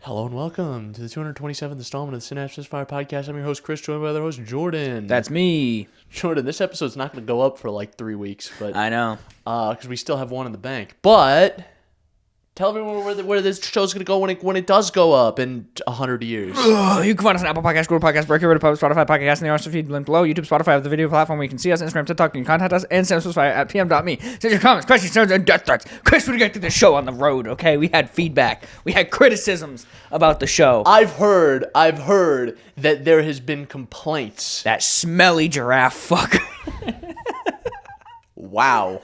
Hello and welcome to the 227th installment of the Synapse Misfire Podcast. I'm your host, Chris, joined by the other host, Jordan. That's me. Jordan, this episode's not going to go up for like 3 weeks, but I know. Because we still have one in the bank. But tell everyone where this show's going to go when it does go up in 100 years. You can find us on Apple Podcasts, Google Podcasts, Breaker, Spotify Podcasts, and the RSS Feed link below. YouTube, Spotify, the video platform where you can see us, Instagram, TikTok, you can contact us, and synapsemisfire at pm.me. Send your comments, questions, concerns, and death threats. Chris, we get to the show on the road, okay? We had feedback. We had criticisms about the show. I've heard that there has been complaints. That smelly giraffe fucker. Wow.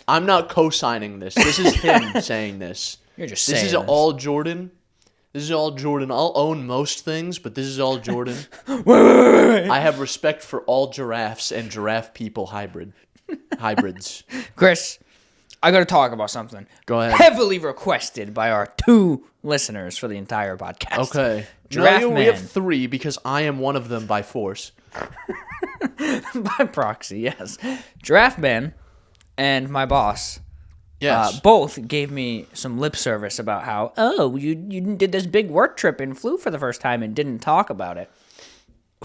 I'm not co-signing this. This is him saying this. You're just saying this. This is all Jordan. This is all Jordan. I'll own most things, but this is all Jordan. Wait. I have respect for all giraffes and giraffe people hybrids. Chris, I got to talk about something. Go ahead. Heavily requested by our 2 listeners for the entire podcast. Okay. Giraffe no, Man. we have 3 because I am one of them by force. By proxy, yes. Giraffe Man and my boss, Yes. both gave me some lip service about how, you did this big work trip and flew for the first time and didn't talk about it.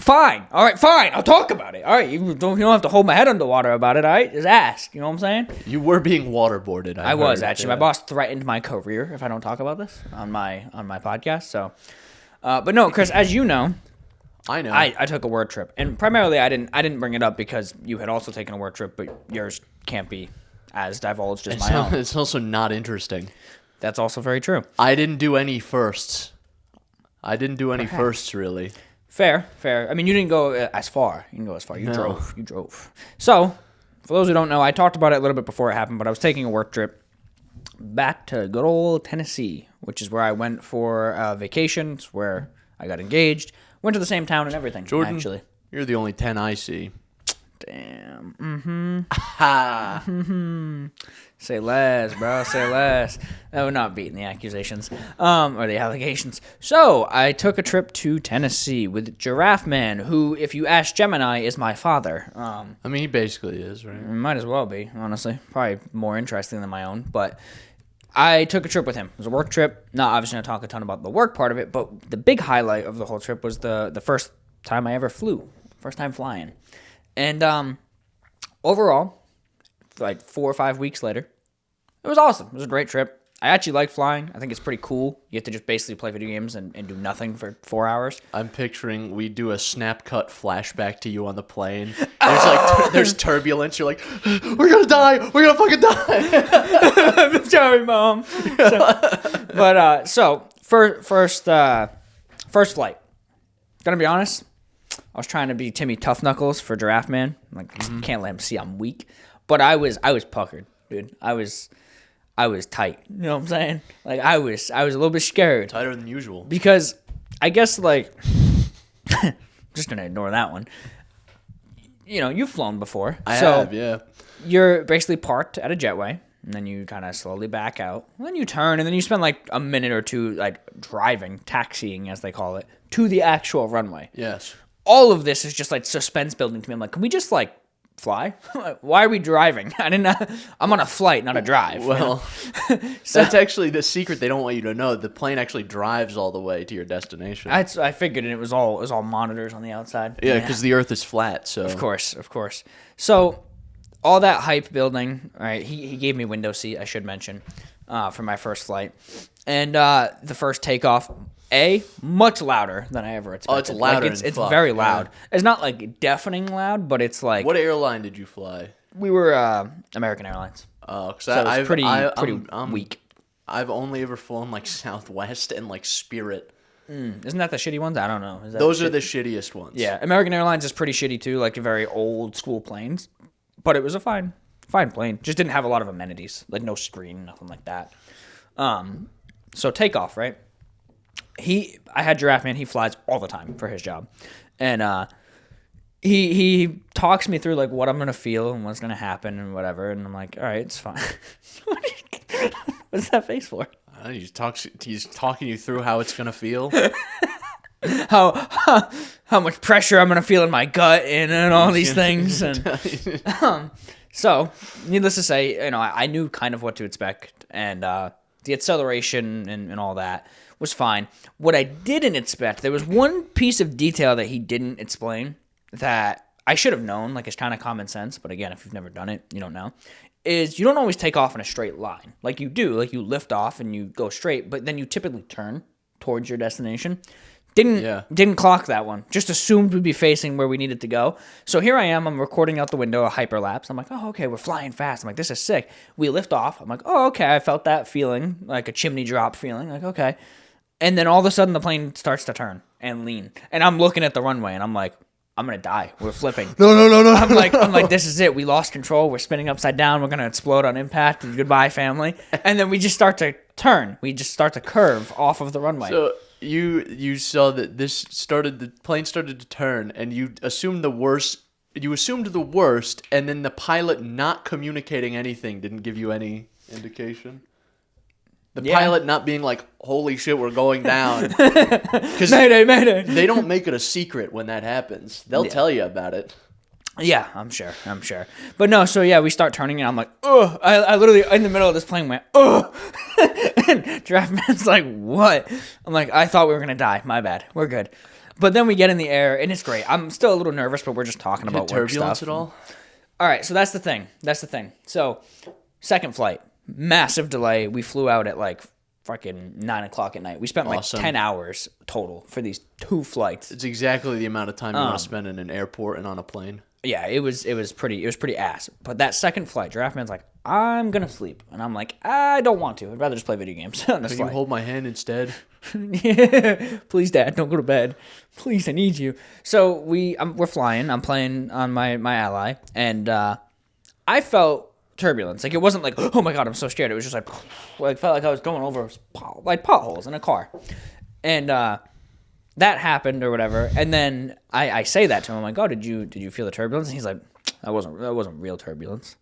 Fine. All right, fine. I'll talk about it. All right, you don't have to hold my head underwater about it, all right? Just ask. You know what I'm saying? You were being waterboarded. I was, actually. My boss threatened my career if I don't talk about this on my podcast. So, but no, Chris, as you know, I know. I took a work trip, and primarily I didn't bring it up because you had also taken a work trip, but yours can't be as divulged as my own. It's also not interesting. That's also very true. I didn't do any firsts. Firsts, really. Fair. I mean, you didn't go as far. You didn't go as far. You drove. So, for those who don't know, I talked about it a little bit before it happened, but I was taking a work trip back to good old Tennessee, which is where I went for vacation. It's where I got engaged. Went to the same town and everything, Jordan, actually. You're the only 10 I see. Damn. Mm-hmm. Ha! Mm-hmm. Say less, bro. Say less. That would not beating the accusations, or the allegations. So, I took a trip to Tennessee with Giraffe Man, who, if you ask Gemini, is my father. I mean, he basically is, right? Might as well be, honestly. Probably more interesting than my own, but I took a trip with him. It was a work trip. Not obviously going to talk a ton about the work part of it, but the big highlight of the whole trip was the first time I ever flew. First time flying. And overall, like 4 or 5 weeks later, it was awesome. It was a great trip. I actually like flying. I think it's pretty cool. You have to just basically play video games and do nothing for 4 hours. I'm picturing we do a snap cut flashback to you on the plane. There's turbulence. You're like, we're gonna die. We're gonna fucking die. I'm sorry, Mom. So first flight. Gonna be honest, I was trying to be Timmy Tough Knuckles for Giraffe Man. Like, can't let him see I'm weak. But I was puckered, dude. I was tight. You know what I'm saying? Like, I was a little bit scared. Tighter than usual. Because I guess, like, just gonna ignore that one. You know, you've flown before. I have, yeah. You're basically parked at a jetway, and then you kind of slowly back out. And then you turn, and then you spend like a minute or two, like, driving, taxiing, as they call it, to the actual runway. Yes. All of this is just like suspense building to me. I'm like, can we just like fly? Why are we driving? I'm on a flight, not a drive. Well, that's actually the secret they don't want you to know. The plane actually drives all the way to your destination. I figured it was all monitors on the outside. Yeah, because the Earth is flat. So Of course. So all that hype building, all right, he gave me window seat, I should mention, for my first flight. And the first takeoff, much louder than I ever expected. Oh, it's louder. Like, it's very loud. Yeah. It's not like deafening loud, but it's like. What airline did you fly? We were American Airlines. Oh, so it's pretty weak. I've only ever flown like Southwest and like Spirit. Isn't that the shitty ones? I don't know. Those are the shittiest ones. Yeah, American Airlines is pretty shitty too, like very old school planes. But it was a fine plane. Just didn't have a lot of amenities, like no screen, nothing like that. So takeoff, right? I had Giraffe Man. He flies all the time for his job, and he talks me through like what I'm gonna feel and what's gonna happen and whatever. And I'm like, all right, it's fine. What's that face for? He's talking you through how it's gonna feel. how much pressure I'm gonna feel in my gut and all these things. And so, needless to say, I knew kind of what to expect, and the acceleration and all that was fine. What I didn't expect, there was one piece of detail that he didn't explain that I should have known, like it's kind of common sense, but again, if you've never done it, you don't know, is you don't always take off in a straight line. Like you do, like you lift off and you go straight, but then you typically turn towards your destination. Didn't clock that one. Just assumed we'd be facing where we needed to go. So here I am. I'm recording out the window a hyperlapse. I'm like, oh, okay, we're flying fast. I'm like, this is sick. We lift off. I'm like, oh, okay. I felt that feeling, like a chimney drop feeling. Like, okay. And then all of a sudden the plane starts to turn and lean. And I'm looking at the runway and I'm like, I'm going to die. We're flipping. No. I'm like, this is it. We lost control. We're spinning upside down. We're going to explode on impact. Goodbye, family. And then we just start to turn. We just start to curve off of the runway. So you saw that the plane started to turn, and you assumed the worst. You assumed the worst, and then the pilot not communicating anything didn't give you any indication. The pilot not being like, holy shit, we're going down. Mayday. They don't make it a secret when that happens. They'll tell you about it. Yeah, I'm sure. But no, so yeah, we start turning and I'm like, ugh. I literally, in the middle of this plane went, ugh. And Draft Man's like, what? I'm like, I thought we were going to die. My bad. We're good. But then we get in the air and it's great. I'm still a little nervous, but we're just talking about work turbulence stuff. at all? All right, so that's the thing. So, second flight, massive delay. We flew out at like fucking 9 o'clock at night. We spent like 10 hours total for these 2 flights. It's exactly the amount of time you want to spend in an airport and on a plane. Yeah, it was pretty ass. But that second flight, Draft Man's like, I'm gonna sleep, and I'm like, I don't want to. I'd rather just play video games on this Can flight. you hold my hand instead? Yeah. Please, Dad, don't go to bed. Please, I need you. So we're flying. I'm playing on my ally, and I felt turbulence. Like it wasn't like, oh my god, I'm so scared. It was just like felt like I was going over like potholes in a car, and that happened or whatever. And then I say that to him. I'm like, oh, did you feel the turbulence? And he's like, that wasn't real turbulence.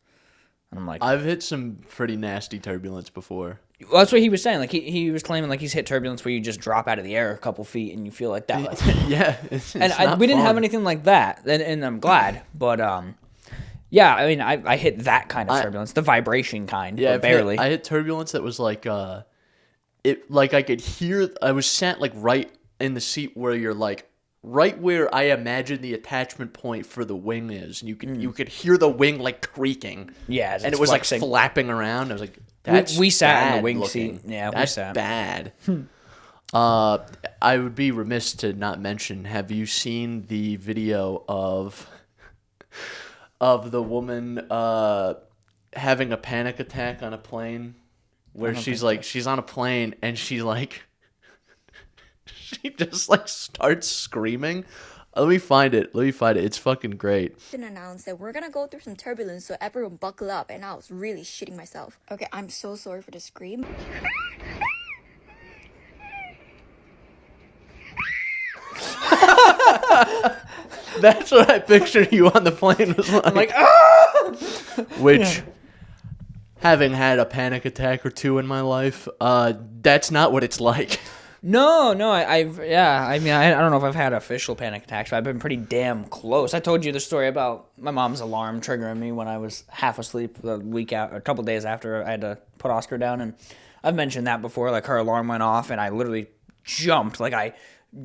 And I'm like, I've hit some pretty nasty turbulence before. Well, that's what he was saying. Like he was claiming like he's hit turbulence where you just drop out of the air a couple feet and you feel like that. Like, yeah, and we didn't have anything like that, and I'm glad. But yeah, I mean, I hit that kind of turbulence, the vibration kind. Yeah, but barely. I hit turbulence that was like it like I could hear. I was sat like right in the seat where you're like. Right where I imagine the attachment point for the wing is, and you could hear the wing like creaking. Yeah, and it was flexing. Like flapping around. I was like, "That's we sat in the wing looking. seat. Yeah, that's we sat. Bad." I would be remiss to not mention. Have you seen the video of the woman having a panic attack on a plane, where she's on a plane and she's like. She just like starts screaming. Let me find it. It's fucking great. Announced that we're gonna go through some turbulence, so everyone buckle up. And I was really shitting myself. Okay, I'm so sorry for the scream. That's what I pictured you on the plane was like. I'm like, ah! Which, having had a panic attack or two in my life, that's not what it's like. No, I mean, I don't know if I've had official panic attacks, but I've been pretty damn close. I told you the story about my mom's alarm triggering me when I was half asleep a couple days after I had to put Oscar down, and I've mentioned that before. Like her alarm went off, and I literally jumped, like I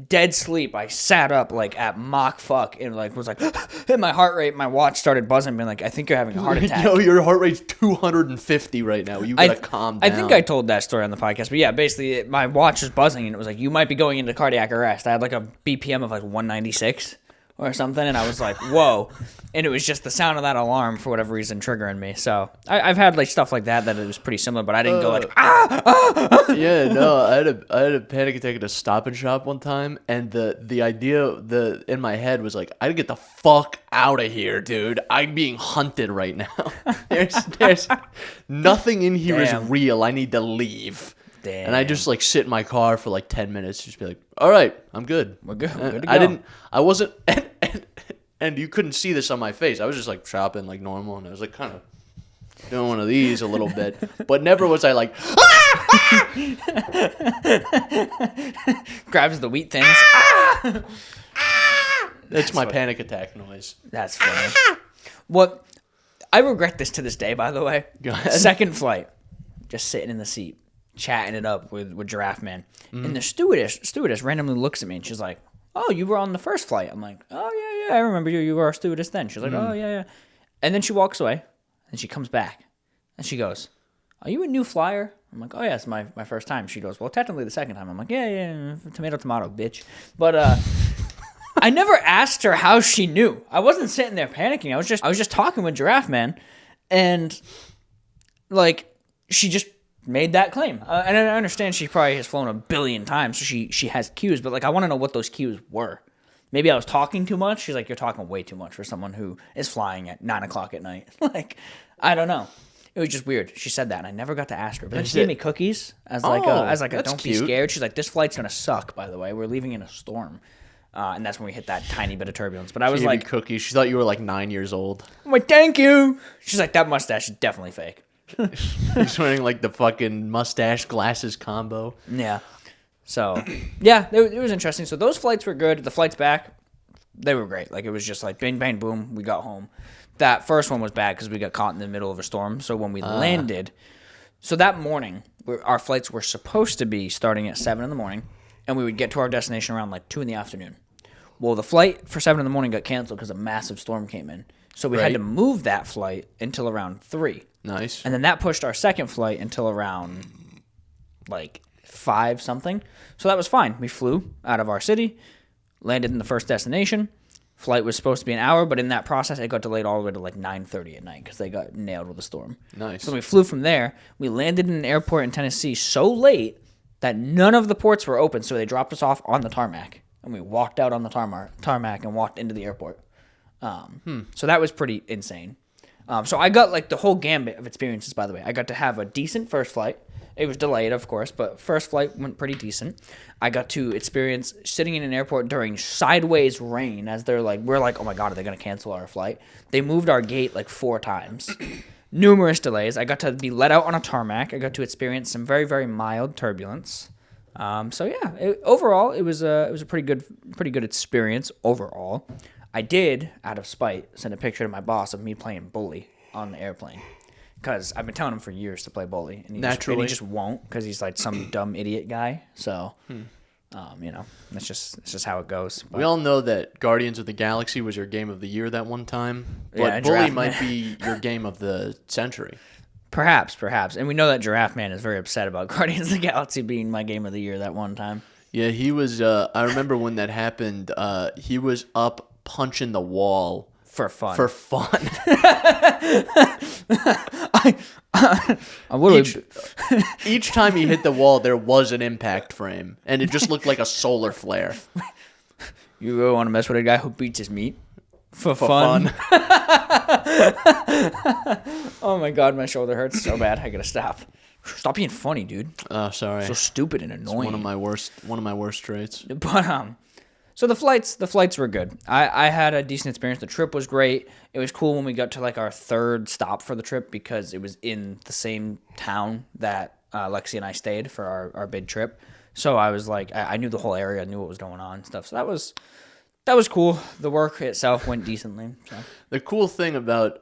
dead sleep. I sat up like at Mach fuck and like was like hit my heart rate. My watch started buzzing, being like, I think you're having a heart attack. Yo, your heart rate's 250 right now. You gotta calm down. I think I told that story on the podcast, but yeah, basically my watch was buzzing and it was like, you might be going into cardiac arrest. I had like a BPM of like 196 or something, and I was like, whoa. And it was just the sound of that alarm for whatever reason triggering me. So I've had like stuff like that it was pretty similar, but I didn't go like Yeah, no, I had a panic attack at a Stop and Shop one time, and the idea in my head was like, I gotta get the fuck out of here, dude. I'm being hunted right now. There's nothing in here is real. I need to leave. Damn. And I just like sit in my car for like 10 minutes, just be like, all right, I'm good. We're good. We're good to go. I wasn't, and you couldn't see this on my face. I was just like shopping like normal, and I was like kind of doing one of these a little bit, but never was I like, grabs the wheat things. That's my panic attack noise. That's funny. What I regret this to this day, by the way. Go ahead. Second flight, just sitting in the seat. chatting it up with Giraffe Man. And the stewardess randomly looks at me and she's like, "Oh, you were on the first flight." I'm like, "Oh, yeah, I remember you. You were our stewardess then." She's like, "Oh, yeah." And then she walks away and she comes back and she goes, "Are you a new flyer?" I'm like, "Oh, yeah, it's my first time." She goes, "Well, technically the second time." I'm like, yeah, tomato, bitch. But I never asked her how she knew. I wasn't sitting there panicking. I was just talking with Giraffe Man, and like she just made that claim. And I understand she probably has flown a billion times, so she has cues. But like, I want to know what those cues were. Maybe I was talking too much. She's like, "You're talking way too much for someone who is flying at 9:00 at night." Like, I don't know. It was just weird. She said that, and I never got to ask her. But then she gave me cookies as like a don't be scared. She's like, "This flight's gonna suck, by the way. We're leaving in a storm." And that's when we hit that tiny bit of turbulence. But I was like, cookies. She thought you were like 9 years old. I'm like, "Thank you." She's like, "That mustache is definitely fake." He's wearing like the fucking mustache glasses combo. Yeah. So, yeah, it was interesting. So those flights were good. The flights back, they were great. Like, it was just like bang, bang, boom. We got home. That first one was bad because we got caught in the middle of a storm. So when we landed, so that morning, our flights were supposed to be starting at 7 in the morning, and we would get to our destination around like 2 in the afternoon. Well, the flight for 7 in the morning got canceled because a massive storm came in. So we had to move that flight until around 3. Nice. And then that pushed our second flight until around like 5 something. So that was fine. We flew out of our city, landed in the first destination. Flight was supposed to be an hour, but in that process, it got delayed all the way to like 9:30 at night because they got nailed with a storm. Nice. So we flew from there. We landed in an airport in Tennessee so late that none of the ports were open, so they dropped us off on the tarmac. And we walked out on the tarmac and walked into the airport. So that was pretty insane. So I got like the whole gambit of experiences, by the way. I got to have a decent first flight. It was delayed, of course, but first flight went pretty decent. I got to experience sitting in an airport during sideways rain as we're like, "Oh my God, are they going to cancel our flight?" They moved our gate like 4 times. Numerous delays. I got to be let out on a tarmac. I got to experience some very, very mild turbulence. So yeah, overall, it was a pretty good experience overall. I did, out of spite, send a picture to my boss of me playing bully on the airplane. Because I've been telling him for years to play bully. And he just won't because he's like some dumb idiot guy. So, that's just how it goes. But we all know that Guardians of the Galaxy was your game of the year that one time. But Yeah, Bully might be your game of the century. Perhaps. And we know that Giraffe Man is very upset about Guardians of the Galaxy being my game of the year that one time. Yeah, he was. I remember when that happened. He was up punching the wall For fun. Each time he hit the wall, there was an impact frame, and it just looked like a solar flare. You really want to mess with a guy who beats his meat? For fun. Oh my God, my shoulder hurts so bad. I gotta stop. Stop being funny, dude. Oh, sorry. So stupid and annoying. It's one of my worst traits. But so the flights were good. I had a decent experience. The trip was great. It was cool when we got to like our third stop for the trip because it was in the same town that Lexi and I stayed for our big trip. So I was like, I knew the whole area, I knew what was going on and stuff. So that was cool. The work itself went decently. So. The cool thing about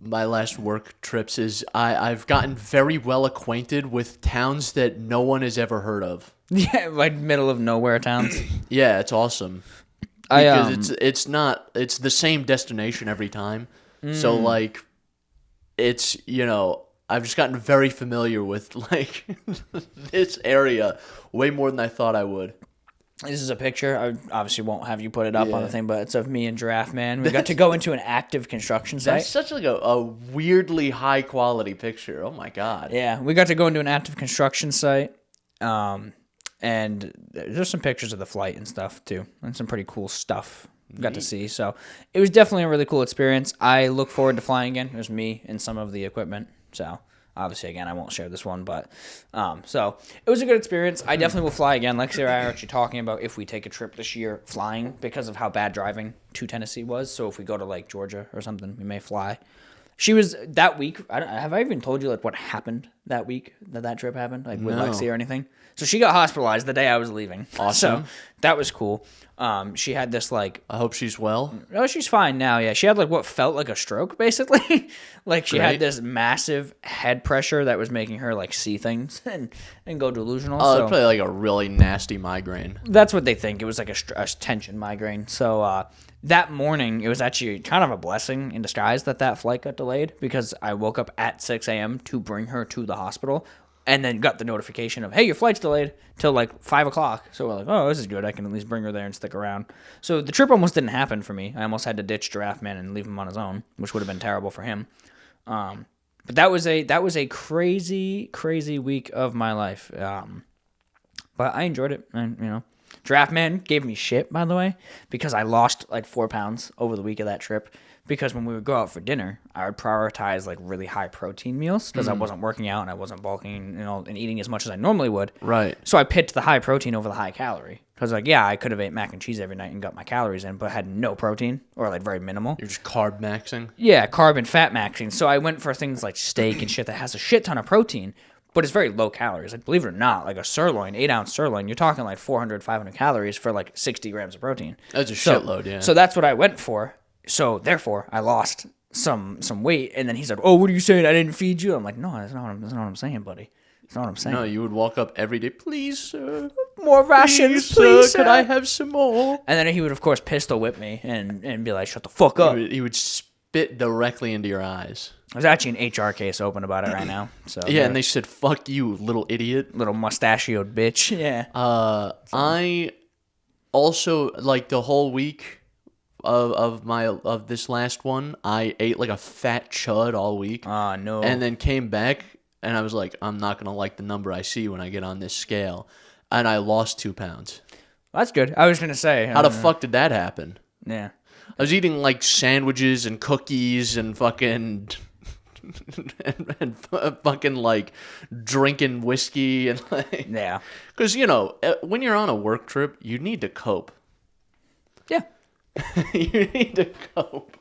my last work trips is I've gotten very well acquainted with towns that no one has ever heard of. Yeah, like middle of nowhere towns. Yeah, it's awesome. Because it's the same destination every time. So like it's, I've just gotten very familiar with like this area way more than I thought I would. This is a picture. I obviously won't have you put it up on the thing, but it's of me and Giraffe Man. We got to go into an active construction site. That's such like a weirdly high quality picture. Oh my God. Yeah, we got to go into an active construction site. And there's some pictures of the flight and stuff too, and some pretty cool stuff we got to see. So it was definitely a really cool experience. I look forward to flying again. There's me and some of the equipment. So obviously, again, I won't share this one, but so it was a good experience. I definitely will fly again. Lexi and I are actually talking about if we take a trip this year flying because of how bad driving to Tennessee was. So if we go to like Georgia or something, we may fly. She was that week. Have I even told you like what happened that week that trip happened, like with Lexi or anything? So she got hospitalized the day I was leaving. Awesome. So that was cool. She had this like, I hope she's well. oh, she's fine now. Yeah, she had like what felt like a stroke, basically. Like she had Great. this massive head pressure that was making her like see things and go delusional. Oh, so it's probably like a really nasty migraine. that's what they think. It was like a tension migraine. So that morning, it was actually kind of a blessing in disguise that flight got delayed because I woke up at 6 a.m. to bring her to the hospital. And then got the notification of, hey, your flight's delayed till like 5 o'clock. So we're like, oh, this is good. I can at least bring her there and stick around. So the trip almost didn't happen for me. I almost had to ditch Giraffe Man and leave him on his own, which would have been terrible for him. But that was a crazy, crazy week of my life. But I enjoyed it. And, you know, Giraffe Man gave me shit, by the way, because I lost like 4 pounds over the week of that trip. Because when we would go out for dinner, I would prioritize like really high protein meals because I wasn't working out and I wasn't bulking, you know, and eating as much as I normally would. Right. So I picked the high protein over the high calorie. Because like, yeah, I could have ate mac and cheese every night and got my calories in, but had no protein or like very minimal. You're just carb maxing. Yeah, carb and fat maxing. So I went for things like steak and shit that has a shit ton of protein, but it's very low calories. Like, believe it or not, like a sirloin, 8-ounce sirloin, you're talking like 400, 500 calories for like 60 grams of protein. That's a shitload, yeah. So that's what I went for. So therefore, I lost some weight. And then he said, "Oh, what are you saying? I didn't feed you." I'm like, "No, that's not what I'm saying, buddy. That's not what I'm saying." No, you would walk up every day, please, sir. More rations, please, sir. Could I have some more? And then he would, of course, pistol whip me and be like, "Shut the fuck up." He would spit directly into your eyes. There's actually an HR case open about it right now. So Yeah, and they said, "Fuck you, little idiot." little mustachioed bitch. Yeah. I also like the whole week of this last one, I ate like a fat chud all week. Oh, no. And then came back and I was like, I'm not gonna like the number I see when I get on this scale. And I lost 2 pounds. That's good. I was going to say. How the fuck did that happen? Yeah. I was eating like sandwiches and cookies and fucking and fucking like drinking whiskey and like, Yeah. because you know when you're on a work trip, you need to cope. Yeah. You need to cope.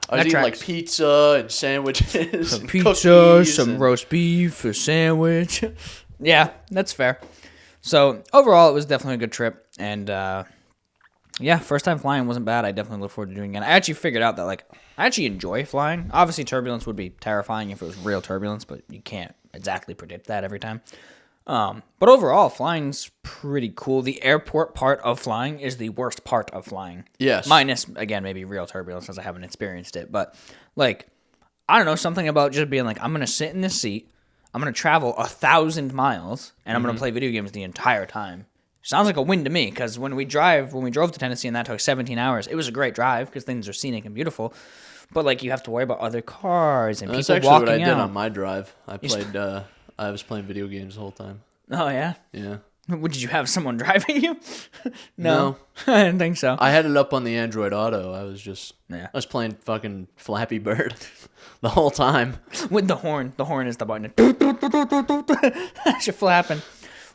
I was That eating like tracks. pizza and sandwiches, Some and pizza, cookies some and- roast beef, a sandwich. Yeah, that's fair. So overall, it was definitely a good trip, and yeah, first time flying wasn't bad. I definitely look forward to doing it again. I actually figured out that like I actually enjoy flying. Obviously, turbulence would be terrifying if it was real turbulence, but you can't exactly predict that every time. But overall, flying's pretty cool. The airport part of flying is the worst part of flying. Yes. Minus, again, maybe real turbulence because I haven't experienced it. But, like, I don't know, something about just being like, I'm going to sit in this seat, I'm going to travel 1,000 miles, and I'm going to play video games the entire time. Sounds like a win to me because when we drove to Tennessee and that took 17 hours, it was a great drive because things are scenic and beautiful. But, like, you have to worry about other cars and That's people actually walking what I did out. on my drive. I was playing video games the whole time. Oh, yeah? Yeah. Did you have someone driving you? No. I didn't think so. I had it up on the Android Auto. I was playing fucking Flappy Bird the whole time. With the horn. The horn is the button. That's your flapping.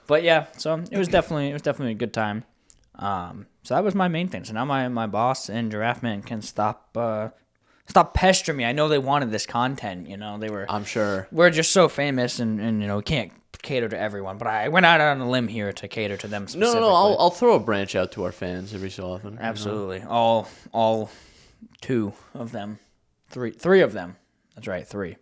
But yeah, so it was definitely a good time. So that was my main thing. So now my boss and Giraffe Man can stop pestering me. I know they wanted this content, you know. I'm sure. We're just so famous and you know, we can't cater to everyone, but I went out on a limb here to cater to them specifically. No. I'll throw a branch out to our fans every so often. Absolutely. All 2 of them. Three of them. That's right, 3.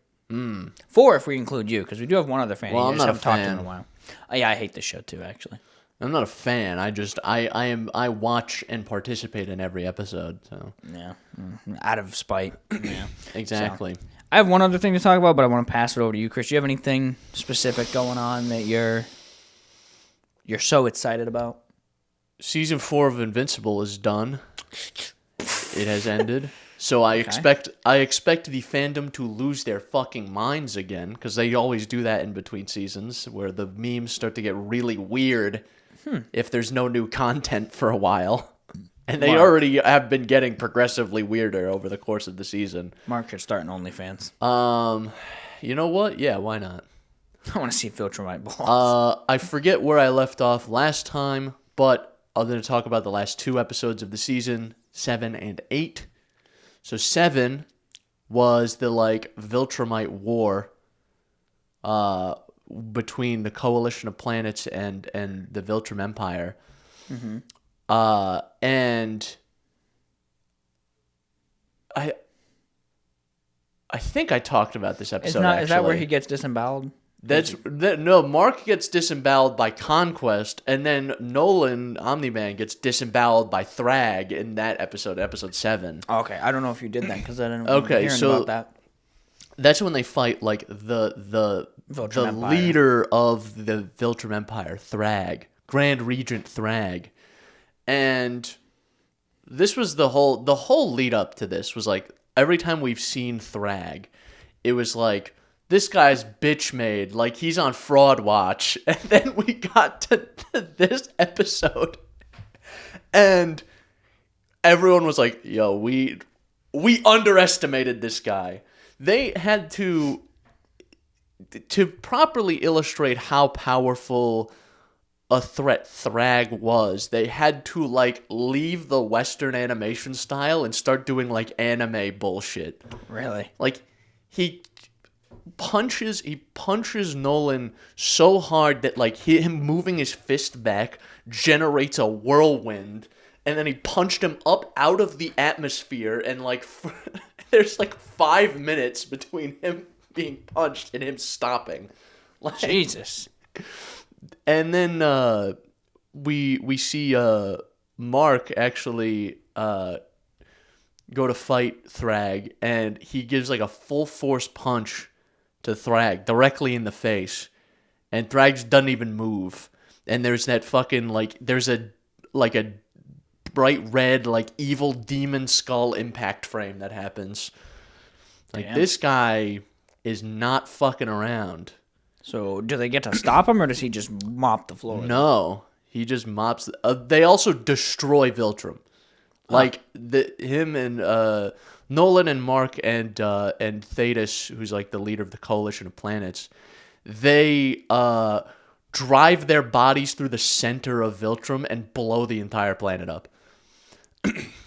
4 if we include you, because we do have one other fan. Well, you I'm just not a haven't talked to in fan. a while. Yeah, I hate this show too, actually. I'm not a fan. I watch and participate in every episode. So Yeah, out of spite. Yeah, exactly. So, I have one other thing to talk about, but I want to pass it over to you, Chris. Do you have anything specific going on that you're so excited about? Season 4 of Invincible is done. It has ended. So I expect the fandom to lose their fucking minds again, because they always do that in between seasons, where the memes start to get really weird if there's no new content for a while. And they already have been getting progressively weirder over the course of the season. Mark should start an OnlyFans. You know what? Yeah, why not? I want to see Filter My Balls. I forget where I left off last time, but I'm going to talk about the last 2 episodes of the season, 7 and 8. So 7 was the like Viltrumite war between the coalition of planets and the Viltrum Empire. And I think I talked about this episode. Is that where he gets disemboweled? No, Mark gets disemboweled by Conquest, and then Nolan, Omni-Man, gets disemboweled by Thrag in that episode 7. Okay, I don't know if you did that because I didn't Okay, hear so about that. That's when they fight like the Empire. leader of the Viltrum Empire, Thrag, Grand Regent Thrag, and this was the whole lead up to this was like every time we've seen Thrag, it was like, this guy's bitch made, like he's on fraud watch. And then we got to this episode and everyone was like, yo, we underestimated this guy. They had to properly illustrate how powerful a threat Thrag was, they had to like leave the Western animation style and start doing like anime bullshit. Really? Like he punches Nolan so hard that like him moving his fist back generates a whirlwind, and then he punched him up out of the atmosphere, and like there's like 5 minutes between him being punched and him stopping. Like, Jesus. And then we see Mark actually go to fight Thrag, and he gives like a full force punch to Thrag directly in the face, and Thrag doesn't even move. And there's that fucking there's a bright red like evil demon skull impact frame that happens. Like, damn. This guy is not fucking around. So do they get to stop him, or does he just mop the floor? No, he just mops. They also destroy Viltrum. Like him and Nolan and Mark and Thetis, who's like the leader of the coalition of planets, they drive their bodies through the center of Viltrum and blow the entire planet up.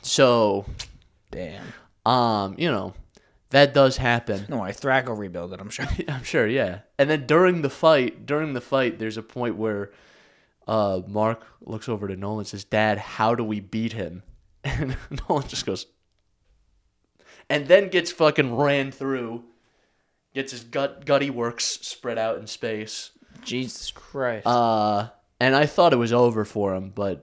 So, Damn. That does happen. No, Thrag will rebuild it, I'm sure. I'm sure, yeah. And then during the fight, there's a point where Mark looks over to Nolan and says, "Dad, how do we beat him?" And Nolan just goes, and then gets fucking ran through, gets his gutty works spread out in space. Jesus Christ. And I thought it was over for him, but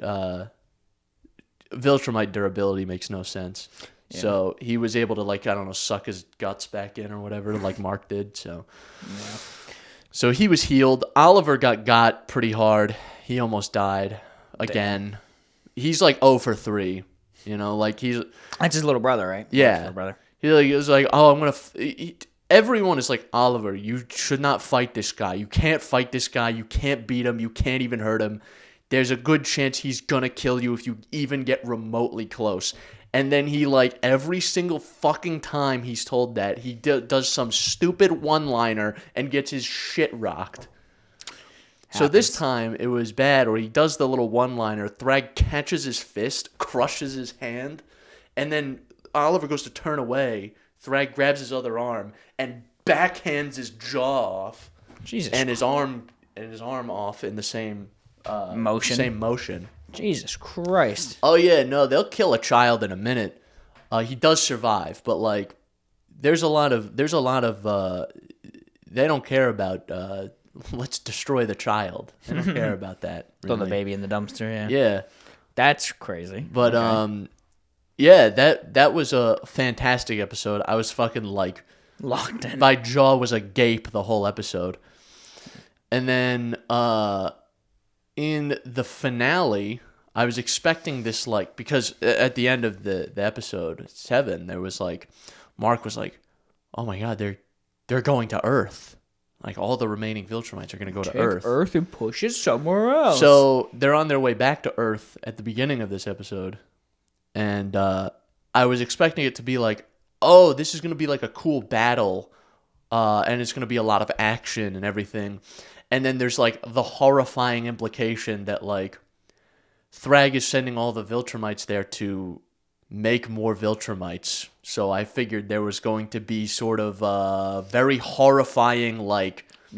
Viltrumite durability makes no sense. Yeah. So he was able to suck his guts back in or whatever, like Mark did. So, yeah. So he was healed. Oliver got pretty hard. He almost died again. Damn. He's like 0 for 3. That's his little brother, right? Yeah, his little brother. He was like, oh, I'm gonna. Everyone is like, Oliver, you should not fight this guy. You can't fight this guy. You can't beat him. You can't even hurt him. There's a good chance he's gonna kill you if you even get remotely close. And then he, every single fucking time he's told that, he does some stupid one-liner and gets his shit rocked. Happens. So this time, it was bad, or he does the little one-liner, Thrag catches his fist, crushes his hand, and then Oliver goes to turn away, Thrag grabs his other arm, and backhands his jaw off. Jesus. And his arm off in the same motion. Jesus Christ. Oh yeah, no, they'll kill a child in a minute. He does survive, but there's a lot of they don't care about let's destroy the child. They don't care about that. Throw the baby in the dumpster, yeah. Yeah. That's crazy. But yeah, that was a fantastic episode. I was fucking locked in. My jaw was agape the whole episode. And then in the finale, I was expecting this because at the end of the episode 7, there was Mark was like, "Oh my god, they're going to Earth. All the remaining Viltrumites are going to go to Earth. Earth and push it somewhere else." So they're on their way back to Earth at the beginning of this episode, and I was expecting it to be oh, this is going to be a cool battle, and it's going to be a lot of action and everything. And then there's the horrifying implication that Thrag is sending all the Viltrumites there to make more Viltrumites. So I figured there was going to be sort of very horrifying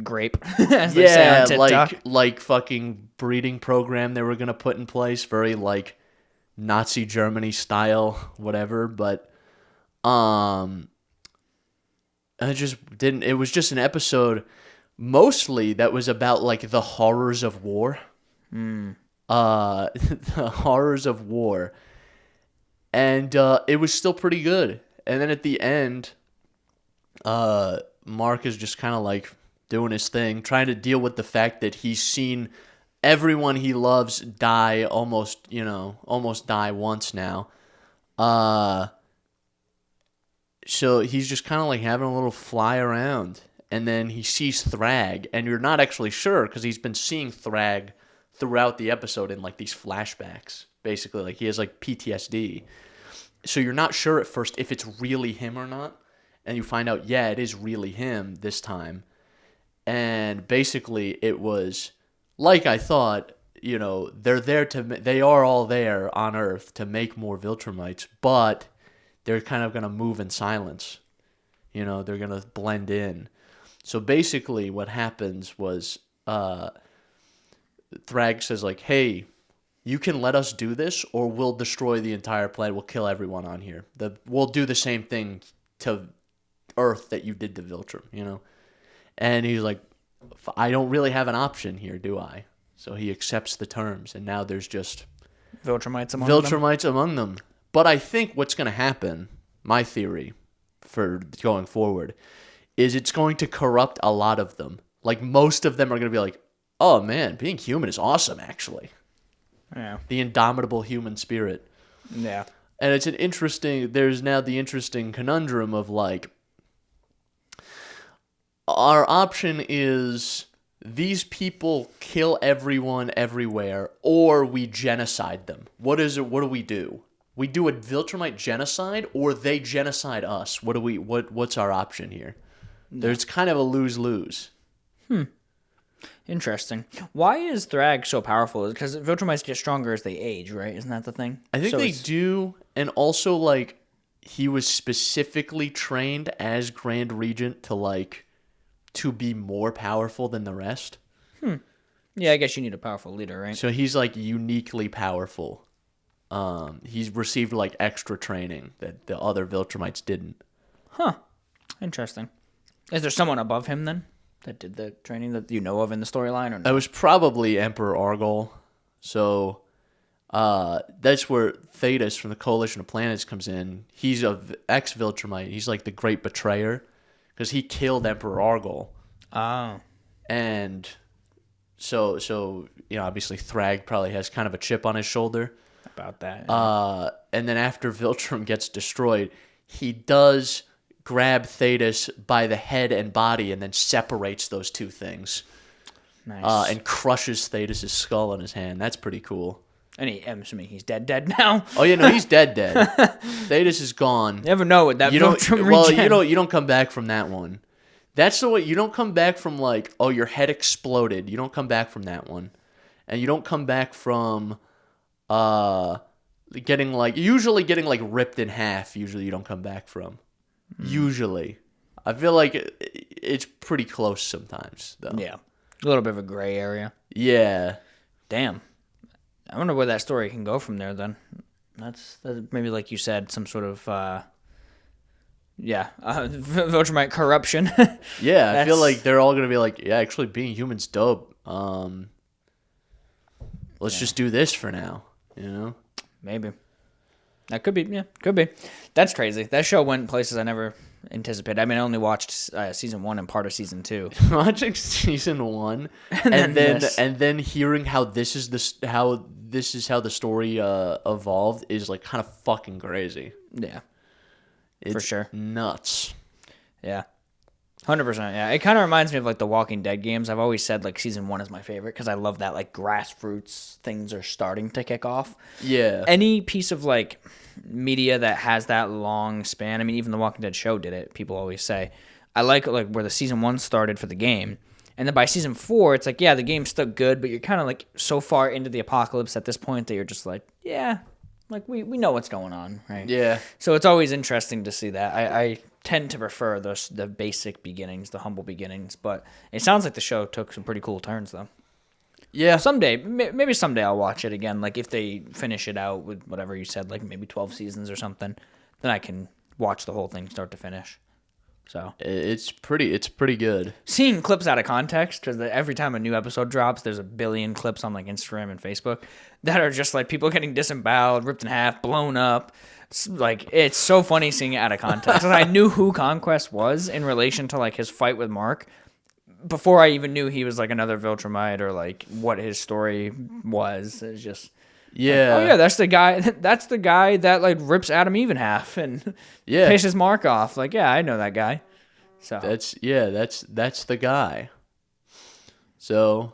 grape, as they say on TikTok. like fucking breeding program they were gonna put in place, very like Nazi Germany style, whatever. But I just didn't. It was just an episode mostly that was about like the horrors of war. The horrors of war, and it was still pretty good. And then at the end, Mark is just kind of like doing his thing, trying to deal with the fact that he's seen everyone he loves die almost die once now. So he's just kind of like having a little fly around, and then he sees Thrag, and you're not actually sure because he's been seeing Thrag throughout the episode in like these flashbacks, basically. Like he has like PTSD. So you're not sure at first if it's really him or not. And you find out, yeah, it is really him this time. And basically it was like I thought, they are all there on Earth to make more Viltrumites, but they're kind of going to move in silence. They're going to blend in. So basically what happens was, Thrag says like, hey, you can let us do this or we'll destroy the entire planet. We'll kill everyone on here. We'll do the same thing to Earth that you did to Viltrum, And he's like, I don't really have an option here, do I? So he accepts the terms, and now there's just Viltrumites among them. But I think what's going to happen, my theory for going forward, is it's going to corrupt a lot of them. Like most of them are going to be like, oh man, being human is awesome, actually. Yeah. The indomitable human spirit. Yeah. And there's now the interesting conundrum of like, our option is these people kill everyone everywhere, or we genocide them. What do we do? We do a Viltrumite genocide, or they genocide us? What's our option here? There's kind of a lose-lose. Interesting. Why is Thrag so powerful? Because Viltrumites get stronger as they age, right? Isn't that the thing? I think they do, and also like he was specifically trained as Grand Regent to be more powerful than the rest. Yeah, I guess you need a powerful leader, right? So he's like uniquely powerful. He's received like extra training that the other Viltrumites didn't. Huh. Interesting. Is there someone above him then that did the training that you know of in the storyline, or no? It was probably Emperor Argol. So that's where Thetis from the Coalition of Planets comes in. He's a ex-Viltrumite. He's like the great betrayer because he killed Emperor Argol. Oh. And so obviously Thrag probably has kind of a chip on his shoulder about that. Yeah. And then after Viltrum gets destroyed, he does grab Thetis by the head and body and then separates those two things. Nice. And crushes Thetis' skull in his hand. That's pretty cool. And I'm assuming he's dead now. Oh yeah, no, he's dead. Thetis is gone. You never know with that Viltrum regen. You don't come back from that one. That's the way. You don't come back from like, oh, your head exploded. You don't come back from that one. And you don't come back from getting ripped in half. Usually you don't come back from. Usually. I feel like it's pretty close sometimes, though. Yeah. A little bit of a gray area. Yeah. Damn. I wonder where that story can go from there, then. That's maybe, like you said, some sort of, Viltrumite corruption. Yeah, I feel like they're all going to be like, yeah, actually being human's dope. Let's just do this for now, Maybe. That could be, yeah, could be. That's crazy. That show went places I never anticipated. I mean, I only watched season 1 and part of season 2. Watching season 1 and then hearing how this is how the story evolved is like kind of fucking crazy. Yeah, it's for sure. Nuts. Yeah. 100%. Yeah, it kind of reminds me of like the Walking Dead games. I've always said like season 1 is my favorite because I love that like grassroots things are starting to kick off. Yeah. Any piece of like media that has that long span. I mean, even the Walking Dead show did it. People always say, I like where the season 1 started for the game, and then by season 4, it's like, yeah, the game's still good, but you're kind of like so far into the apocalypse at this point that you're just like, yeah, like we know what's going on, right? Yeah. So it's always interesting to see that. I tend to prefer the basic beginnings, the humble beginnings. But it sounds like the show took some pretty cool turns, though. Yeah. Maybe someday I'll watch it again. Like if they finish it out with whatever you said, like maybe 12 seasons or something, then I can watch the whole thing start to finish. So it's pretty good. Seeing clips out of context, because every time a new episode drops, there's a billion clips on like Instagram and Facebook that are just like people getting disemboweled, ripped in half, blown up. It's so funny seeing it out of context. I knew who Conquest was in relation to like his fight with Mark before I even knew he was like another Viltrumite or like what his story was. It's just yeah. Like, oh yeah, that's the guy. That's the guy that like rips Adam Eve in half and pisses Mark off. Like yeah, I know that guy. So that's the guy. So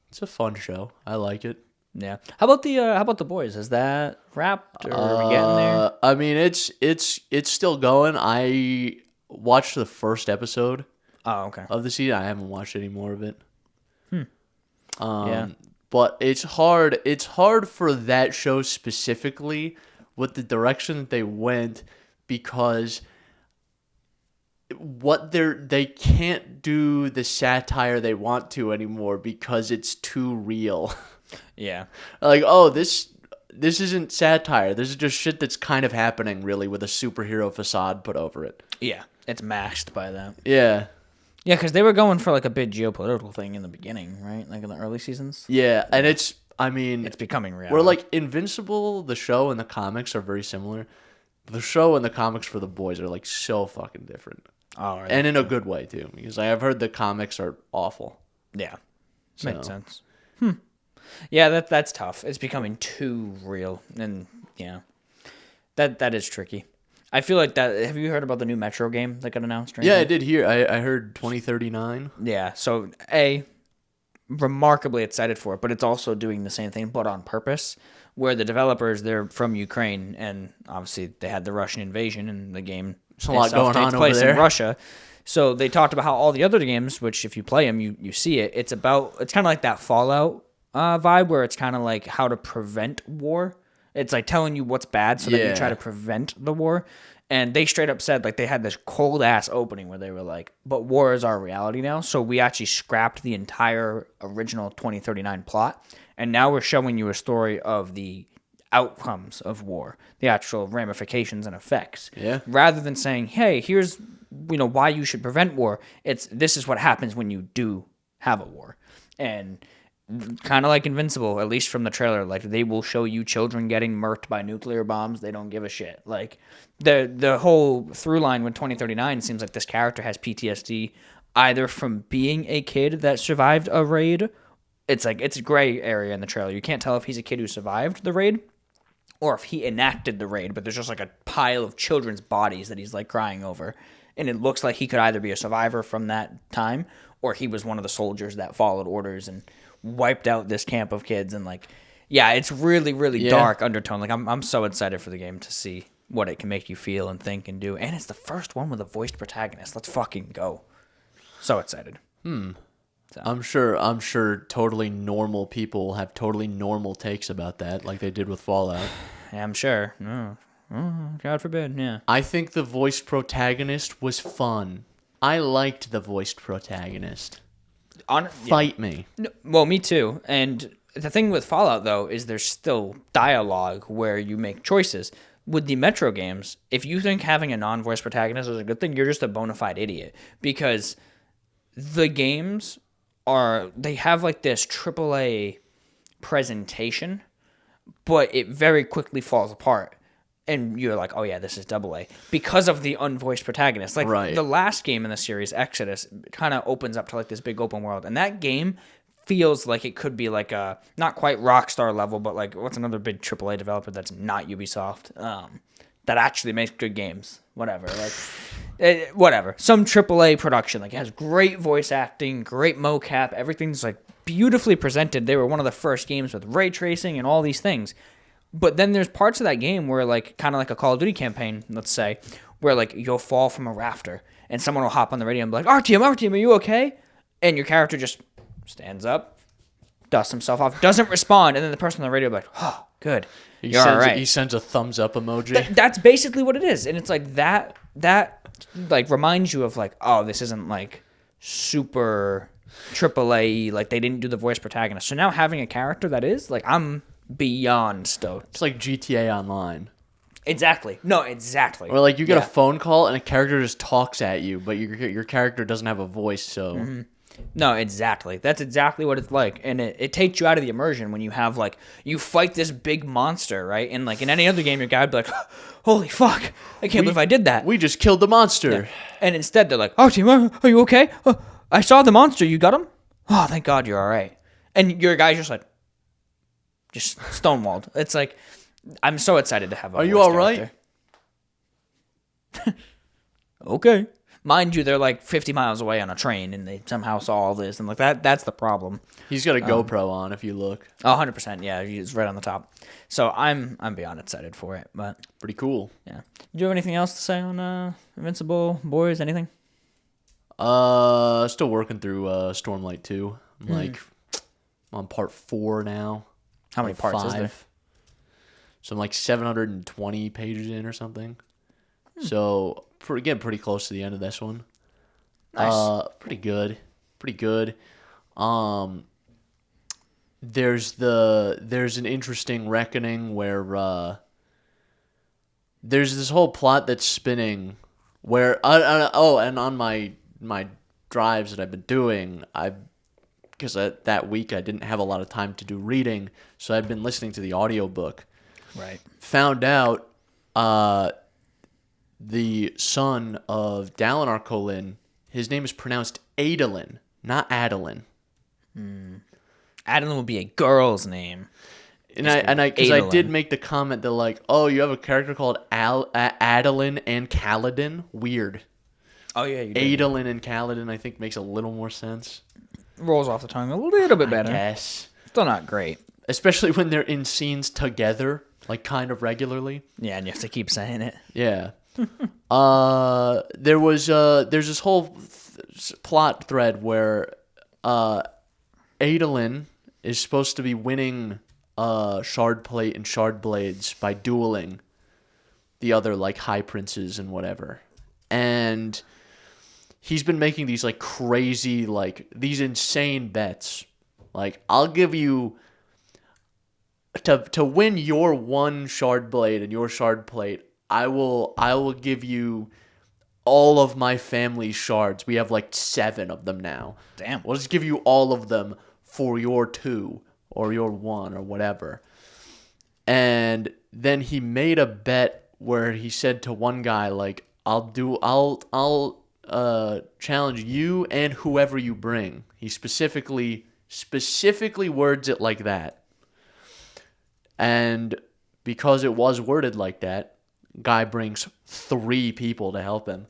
it's a fun show. I like it. Yeah. How about the boys? Is that wrapped or are we getting there? I mean, it's still going. I watched the first episode. Oh, okay. Of the season. I haven't watched any more of it. Yeah. But it's hard. It's hard for that show specifically with the direction that they went because they can't do the satire they want to anymore because it's too real. Yeah. Like, oh, this isn't satire. This is just shit that's kind of happening, really, with a superhero facade put over it. Yeah. It's masked by that. Yeah. Yeah, because they were going for like a big geopolitical thing in the beginning, right? Like in the early seasons. Yeah, and it's becoming real. We're like Invincible, the show and the comics are very similar. The show and the comics for the boys are like so fucking different. Oh, right. And in a good way too, because I've heard the comics are awful. Yeah. Makes sense. Yeah, that's tough. It's becoming too real, and yeah, that is tricky. I feel like that. Have you heard about the new Metro game that got announced? Yeah, I did hear. I heard 2039. Yeah. So remarkably excited for it, but it's also doing the same thing, but on purpose. Where the developers, they're from Ukraine, and obviously they had the Russian invasion, and the game There's a lot going on over there in Russia. So they talked about how all the other games, which if you play them, you see it. It's kind of like that Fallout vibe, where it's kind of like how to prevent war. It's like telling you what's bad so that you try to prevent the war. And they straight up said, like, they had this cold ass opening where they were like, but war is our reality now. So we actually scrapped the entire original 2039 plot. And now we're showing you a story of the outcomes of war, the actual ramifications and effects. Yeah. Rather than saying, hey, here's why you should prevent war. This is what happens when you do have a war. And kind of like Invincible, at least from the trailer, like they will show you children getting murked by nuclear bombs. They don't give a shit. Like the whole through line with 2039 seems like this character has PTSD either from being a kid that survived a raid. It's a gray area in the trailer. You can't tell if he's a kid who survived the raid or if he enacted the raid, but there's just like a pile of children's bodies that he's like crying over. And it looks like he could either be a survivor from that time or he was one of the soldiers that followed orders and wiped out this camp of kids. And like, yeah, it's really, really dark undertone. Like I'm so excited for the game to see what it can make you feel and think and do. And it's the first one with a voiced protagonist. Let's fucking go. So excited. So. I'm sure totally normal people have totally normal takes about that, like they did with Fallout. Yeah, I'm sure. God forbid, yeah. I think the voiced protagonist was fun. I liked the voiced protagonist. Fight me. No, well, me too. And the thing with Fallout, though, is there's still dialogue where you make choices. With the Metro games, if you think having a non-voice protagonist is a good thing, you're just a bona fide idiot. Because the games they have like this AAA presentation, but it very quickly falls apart. And you're like, oh yeah, this is AA. Because of the unvoiced protagonist. Like the last game in the series, Exodus, kind of opens up to like this big open world. And that game feels like it could be like a, not quite Rockstar level, but like what's another big AAA developer that's not Ubisoft, that actually makes good games. Whatever. Like, whatever. Some AAA production. Like it has great voice acting, great mocap. Everything's like beautifully presented. They were one of the first games with ray tracing and all these things. But then there's parts of that game where, like, kind of like a Call of Duty campaign, let's say, where, like, you'll fall from a rafter, and someone will hop on the radio and be like, our team, are you okay? And your character just stands up, dusts himself off, doesn't respond, and then the person on the radio will be like, oh, Good. He You're all right. He sends a thumbs up emoji. That's basically what it is. And it's like that like reminds you of like, oh, this isn't like super AAA, like they didn't do the voice protagonist. So now having a character that is, like, I'm beyond stoked. It's like GTA Online. Exactly. No, exactly. Or like you get a phone call and a character just talks at you, but your character doesn't have a voice, so... No, exactly. That's exactly what it's like. And it takes you out of the immersion when you have, like, you fight this big monster, right? And, like, in any other game, your guy would be like, holy fuck, I can't believe I did that. We just killed the monster. Yeah. And instead, they're like, oh, team, are you okay? I saw the monster. You got him? Oh, thank God you're all right. And your guy's just like, just stonewalled. It's like, I'm so excited to have a Are you all right? Okay. Mind you, they're like 50 miles away on a train, and they somehow saw all this, and like that's the problem. He's got a GoPro on, if you look. 100%, yeah, it's right on the top. So I'm beyond excited for it, but pretty cool. Yeah. Do you have anything else to say on Invincible, boys? Anything? Still working through Stormlight 2. I'm like on part 4 now. How many parts is there? So I'm like 720 pages in or something. So getting pretty close to the end of this one. Nice. Pretty good. There's an interesting reckoning where there's this whole plot that's spinning where and on my drives that I've been doing, because that week I didn't have a lot of time to do reading, so I'd been listening to the audiobook. Right. Found out the son of Dalinar Kholin, his name is pronounced Adolin, not Adolin. Adolin would be a girl's name. And I did make the comment that like, oh, you have a character called Adolin and Kaladin? Weird. Oh yeah, you did. Adolin and Kaladin I think makes a little more sense. Rolls off the tongue a little bit better. Yes. Still not great. Especially when they're in scenes together, like kind of regularly. Yeah, and you have to keep saying it. Yeah. There's this whole plot thread where Adolin is supposed to be winning shard plate and shard blades by dueling the other like high princes and whatever. And he's been making these like crazy, like these insane bets. Like, I'll give you to win your one shard blade and your shard plate, I will give you all of my family's shards. We have like 7 of them now. Damn. We'll just give you all of them for your 2 or your 1 or whatever. And then he made a bet where he said to one guy like, I'll challenge you and whoever you bring. He specifically words it like that. And because it was worded like that, guy brings 3 people to help him.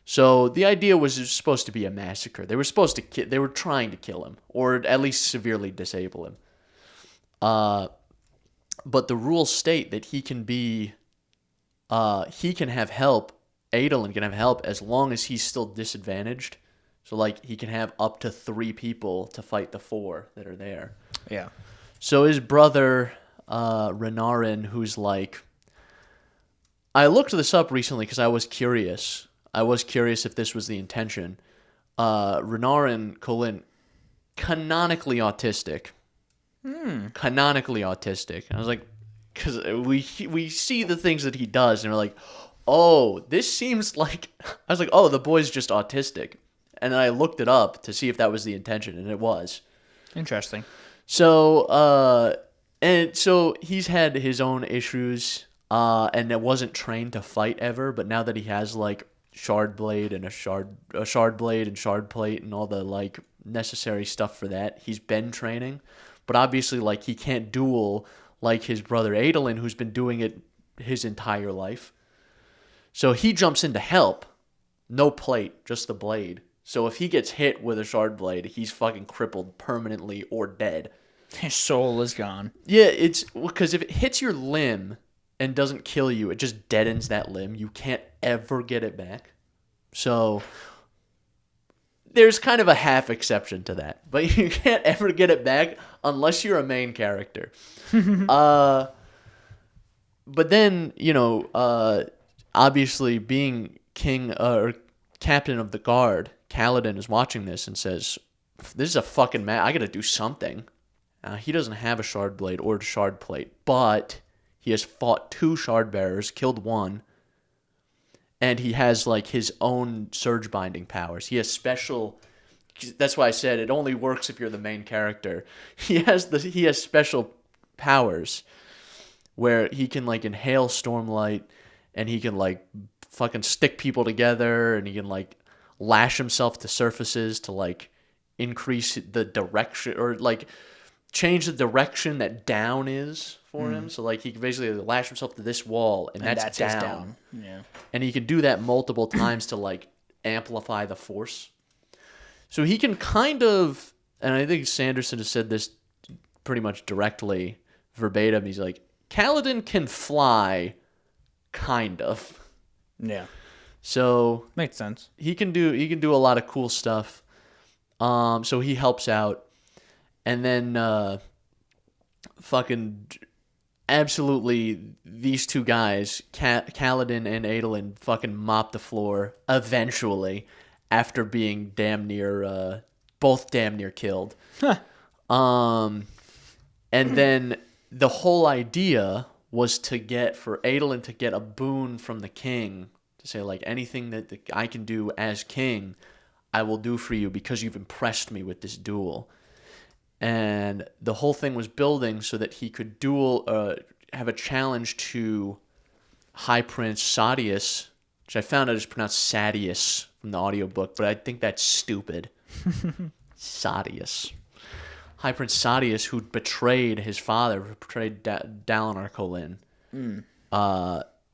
So the idea was supposed to be a massacre. They were they were trying to kill him, or at least severely disable him. But the rules state that he can have help. Adolin can have help as long as he's still disadvantaged. So like he can have up to 3 people to fight the 4 that are there. Yeah. So his brother Renarin, who's like, I looked this up recently because I was curious. I was curious if this was the intention. Renarin Kholin, canonically autistic. Canonically autistic. And I was like, because we see the things that he does, and we're like, oh, this seems like. I was like, oh, the boy's just autistic. And then I looked it up to see if that was the intention, and it was. Interesting. So, he's had his own issues, and it wasn't trained to fight ever. But now that he has like shard blade and a shard blade and shard plate and all the like necessary stuff for that, he's been training. But obviously, like he can't duel like his brother Adolin, who's been doing it his entire life. So he jumps in to help. No plate, just the blade. So if he gets hit with a shard blade, he's fucking crippled permanently or dead. His soul is gone. Yeah, it's because if it hits your limb and doesn't kill you, it just deadens that limb. You can't ever get it back. So there's kind of a half exception to that. But you can't ever get it back unless you're a main character. But then, obviously being king or captain of the guard, Kaladin is watching this and says, this is a fucking man. I got to do something. He doesn't have a shard blade or a shard plate, but he has fought 2 shard bearers, killed 1, and he has like his own surge binding powers. He has special. That's why I said it only works if you're the main character. He has special powers where he can like inhale Stormlight, and he can like fucking stick people together, and he can like lash himself to surfaces to like increase the direction or like change the direction that down is for him. So like he can basically lash himself to this wall, and that's down. down. Yeah. And he can do that multiple times to like amplify the force. So he can kind of, and I think Sanderson has said this pretty much directly, verbatim. He's like, Kaladin can fly, kind of. Yeah. So makes sense. He can do a lot of cool stuff. So he helps out, and then fucking absolutely these 2 guys, Kaladin and Adolin, fucking mop the floor eventually after being both damn near killed. And then the whole idea was for Adolin to get a boon from the king to say like, anything that I can do as king, I will do for you because you've impressed me with this duel. And the whole thing was building so that he could have a challenge to High Prince Sadeas, which I found out is pronounced Sadius from the audiobook, but I think that's stupid. Sadeas. High Prince Sadeas, who betrayed his father, betrayed Dalinar Kholin. And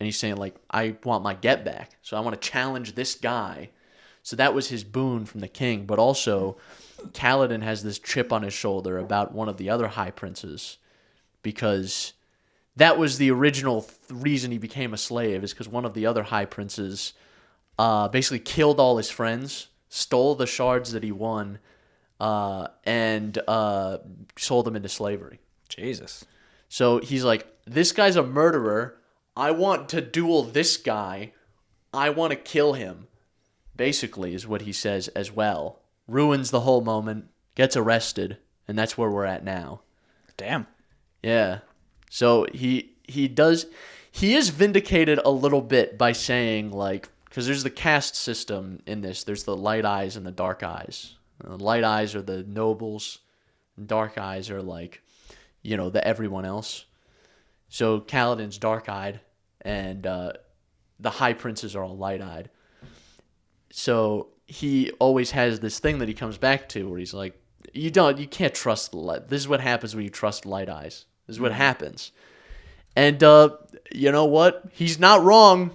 he's saying, like, I want my get back, so I want to challenge this guy. So that was his boon from the king, but also Kaladin has this chip on his shoulder about one of the other high princes, because that was the original reason he became a slave, is because one of the other high princes basically killed all his friends, stole the shards that he won, and sold them into slavery. Jesus. So he's like, this guy's a murderer. I want to duel this guy. I want to kill him. Basically is what he says as well. Ruins the whole moment, gets arrested, and that's where we're at now. Damn. Yeah. So he is vindicated a little bit by saying, like, because there's the caste system in this. There's the light eyes and the dark eyes. The light eyes are the nobles. And dark eyes are like, the everyone else. So Kaladin's dark-eyed, and the high princes are all light-eyed. So he always has this thing that he comes back to where he's like, you can't trust the light. This is what happens when you trust light eyes. This is what happens. And you know what? He's not wrong.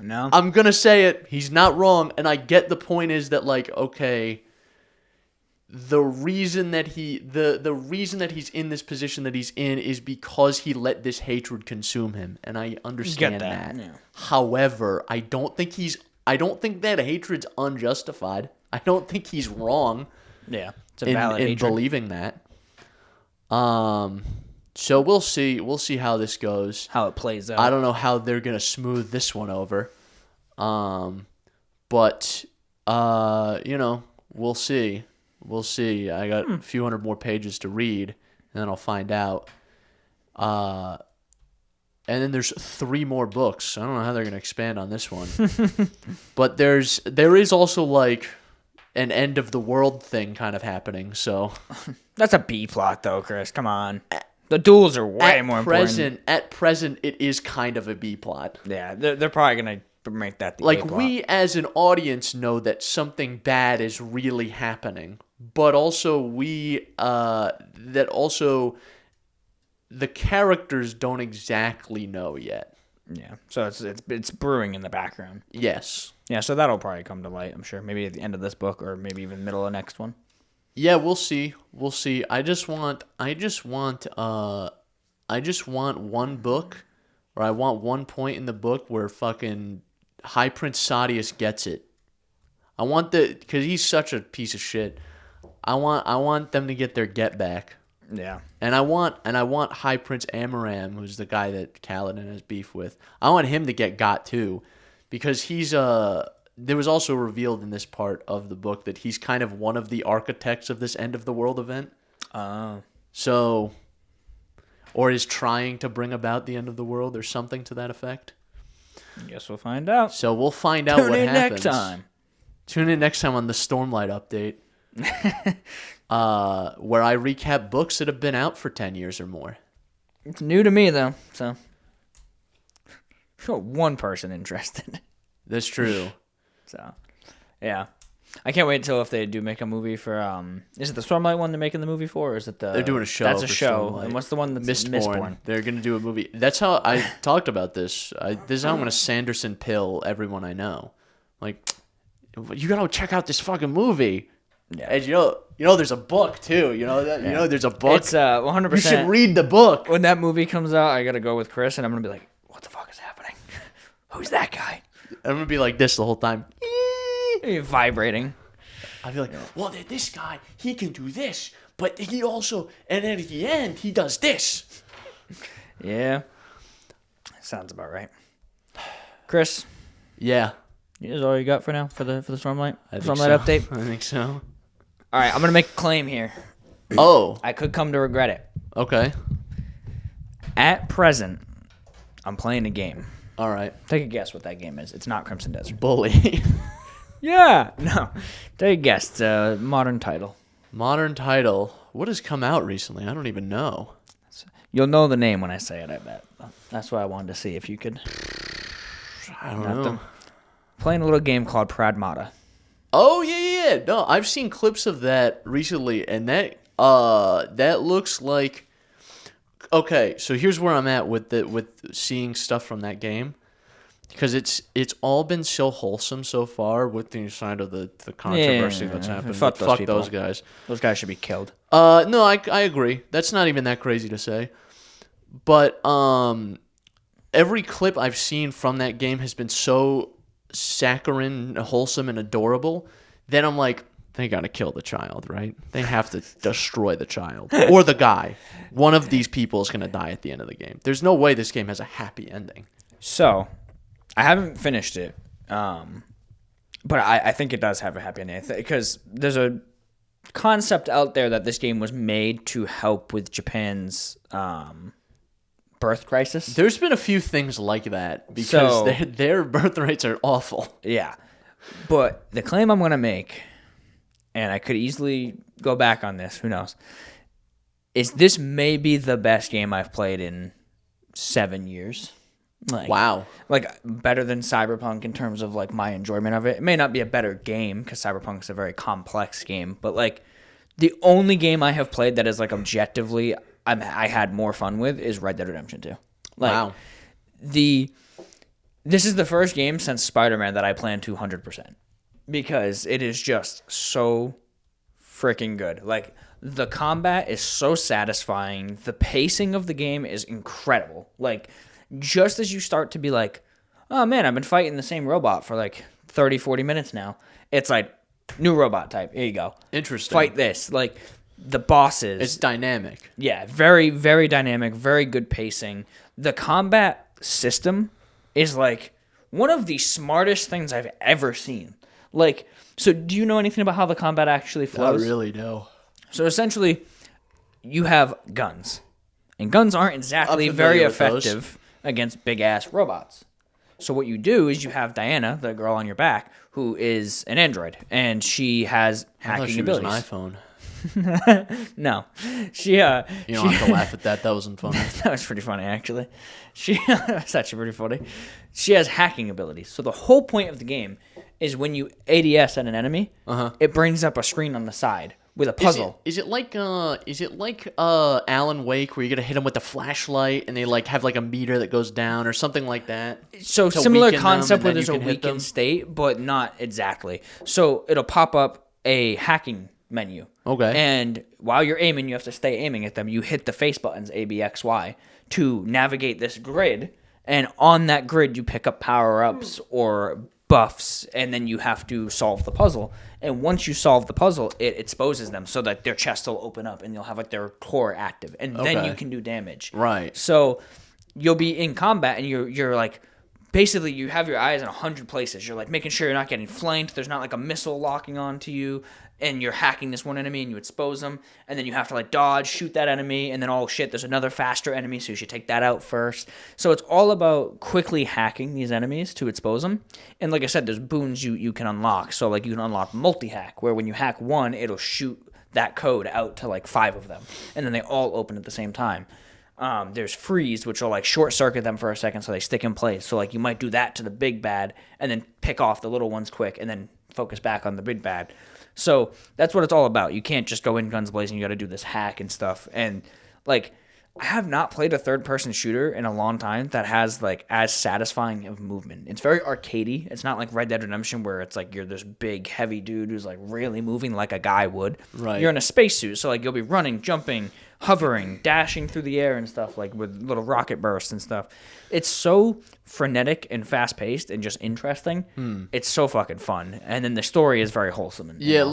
No. I'm going to say it. He's not wrong. And I get the point is that, like, okay, the reason that he's in this position that he's in is because he let this hatred consume him. And I understand that. Yeah. However, I don't think that hatred's unjustified. I don't think he's wrong. Yeah. It's a valid in hatred. believing that. So we'll see. We'll see how this goes. How it plays out. I don't know how they're gonna smooth this one over. But we'll see. We'll see. I got a few hundred more pages to read, and then I'll find out. And then there's 3 more books. I don't know how they're gonna expand on this one. But there is also like an end of the world thing kind of happening. So that's a B plot, though, Chris. Come on. The duels are way more important. At present, it is kind of a B plot. Yeah, they're probably gonna make that the A like plot. we as an audience know that something bad is really happening, but also the characters don't exactly know yet. Yeah, so it's brewing in the background. Yes. Yeah, so that'll probably come to light, I'm sure. Maybe at the end of this book, or maybe even middle of next one. Yeah, we'll see. We'll see. I just want one book, or I want one point in the book where fucking High Prince Sadeas gets it. I want because he's such a piece of shit. I want them to get their get back. Yeah. And I want High Prince Amaram, who's the guy that Kaladin has beef with. I want him to get got too, because he's there was also revealed in this part of the book that he's kind of one of the architects of this end of the world event. So, or is trying to bring about the end of the world or something to that effect. Guess we'll find out. So we'll find out what happens. Next time. Tune in next time on the Stormlight update, where I recap books that have been out for 10 years or more. It's new to me, though, so one person interested. That's true. So, yeah. I can't wait until if they do make a movie for, is it the Stormlight one they're making the movie for, or is it the... They're doing a show. That's a for show. Stormlight. And what's the one that's Mistborn? They're going to do a movie. That's how I talked about this. This is how I'm going to Sanderson pill everyone I know. Like, you got to check out this fucking movie. Yeah. And you know, there's a book too. You know that. Yeah. You know, there's a book. It's 100%. You should read the book. When that movie comes out, I got to go with Chris, and I'm going to be like, what the fuck is happening? Who's that guy? I'm going to be like this the whole time. Vibrating. I'd be like, well, this guy, he can do this, but he also, and then at the end, he does this. Yeah. Sounds about right. Chris? Yeah. Is all you got for now for the Stormlight? Stormlight update? I think so. All right, I'm going to make a claim here. Oh. I could come to regret it. Okay. At present, I'm playing a game. All right. Take a guess what that game is. It's not Crimson Desert. Bully. Yeah. No. Take a guess. It's a modern title. Modern title. What has come out recently? I don't even know. You'll know the name when I say it, I bet. That's why I wanted to see if you could. I don't know. Playing a little game called Pradmata. Oh, yeah. No, I've seen clips of that recently, and that looks like... Okay, so here's where I'm at with seeing stuff from that game. Because it's all been so wholesome so far with the side of the controversy that's happened. Fuck those guys. Those guys should be killed. No, I agree. That's not even that crazy to say. But every clip I've seen from that game has been so saccharine, wholesome, and adorable. Then I'm like, they gotta kill the child, right? They have to destroy the child. Or the guy. One of these people is gonna die at the end of the game. There's no way this game has a happy ending. So, I haven't finished it, but I think it does have a happy ending. Because there's a concept out there that this game was made to help with Japan's birth crisis. There's been a few things like that because their birth rates are awful. Yeah. But the claim I'm going to make, and I could easily go back on this, who knows, is this may be the best game I've played in 7 years. Wow. Like, better than Cyberpunk in terms of, like, my enjoyment of it. It may not be a better game, because Cyberpunk's a very complex game, but, like, the only game I have played that is, like, objectively I had more fun with is Red Dead Redemption 2. Like, wow. This is the first game since Spider-Man that I plan to 100%, because it is just so freaking good. Like, the combat is so satisfying. The pacing of the game is incredible. Like, just as you start to be like, oh man, I've been fighting the same robot for like 30, 40 minutes now. It's like, new robot type. Here you go. Interesting. Fight this. Like, the bosses. It's dynamic. Yeah, very, very dynamic. Very good pacing. The combat system is like one of the smartest things I've ever seen. Like, so do you know anything about how the combat actually flows? I really do. So essentially, you have guns. And guns aren't exactly very effective against big-ass robots. So what you do is you have Diana, the girl on your back, who is an android, and she has hacking abilities. I thought she was an iPhone. No. She, you don't have to laugh at that. That wasn't funny. That was pretty funny, actually. That's actually pretty funny. She has hacking abilities. So the whole point of the game is when you ADS at an enemy, it brings up a screen on the side with a puzzle. Is it like Alan Wake where you gotta hit them with the flashlight and they like have like a meter that goes down or something like that? So similar concept where there's a weakened state, but not exactly. So it'll pop up a hacking menu. Okay. And while you're aiming, you have to stay aiming at them. You hit the face buttons A, B, X, Y to navigate this grid. And on that grid, you pick up power-ups or buffs, and then you have to solve the puzzle. And once you solve the puzzle, it exposes them so that their chest will open up and you'll have like their core active, and then you can do damage. Right. So you'll be in combat and you're like, basically you have your eyes in 100 places. You're like making sure you're not getting flanked. There's not like a missile locking onto you, and you're hacking this one enemy and you expose them, and then you have to like dodge, shoot that enemy, and then oh shit, there's another faster enemy, so you should take that out first. So it's all about quickly hacking these enemies to expose them. And like I said, there's boons you can unlock. So like you can unlock multi-hack, where when you hack one, it'll shoot that code out to like 5 of them, and then they all open at the same time. There's freeze, which will like short circuit them for a second so they stick in place. So like you might do that to the big bad and then pick off the little ones quick and then focus back on the big bad. So that's what it's all about. You can't just go in guns blazing. You got to do this hack and stuff. And like, I have not played a third-person shooter in a long time that has like as satisfying of movement. It's very arcadey. It's not like Red Dead Redemption where it's like you're this big, heavy dude who's like really moving like a guy would. Right. You're in a spacesuit, so like you'll be running, jumping, hovering, dashing through the air and stuff, like with little rocket bursts and stuff. It's so frenetic and fast-paced and just interesting. It's so fucking fun. And then the story is very wholesome. And Yeah, awesome.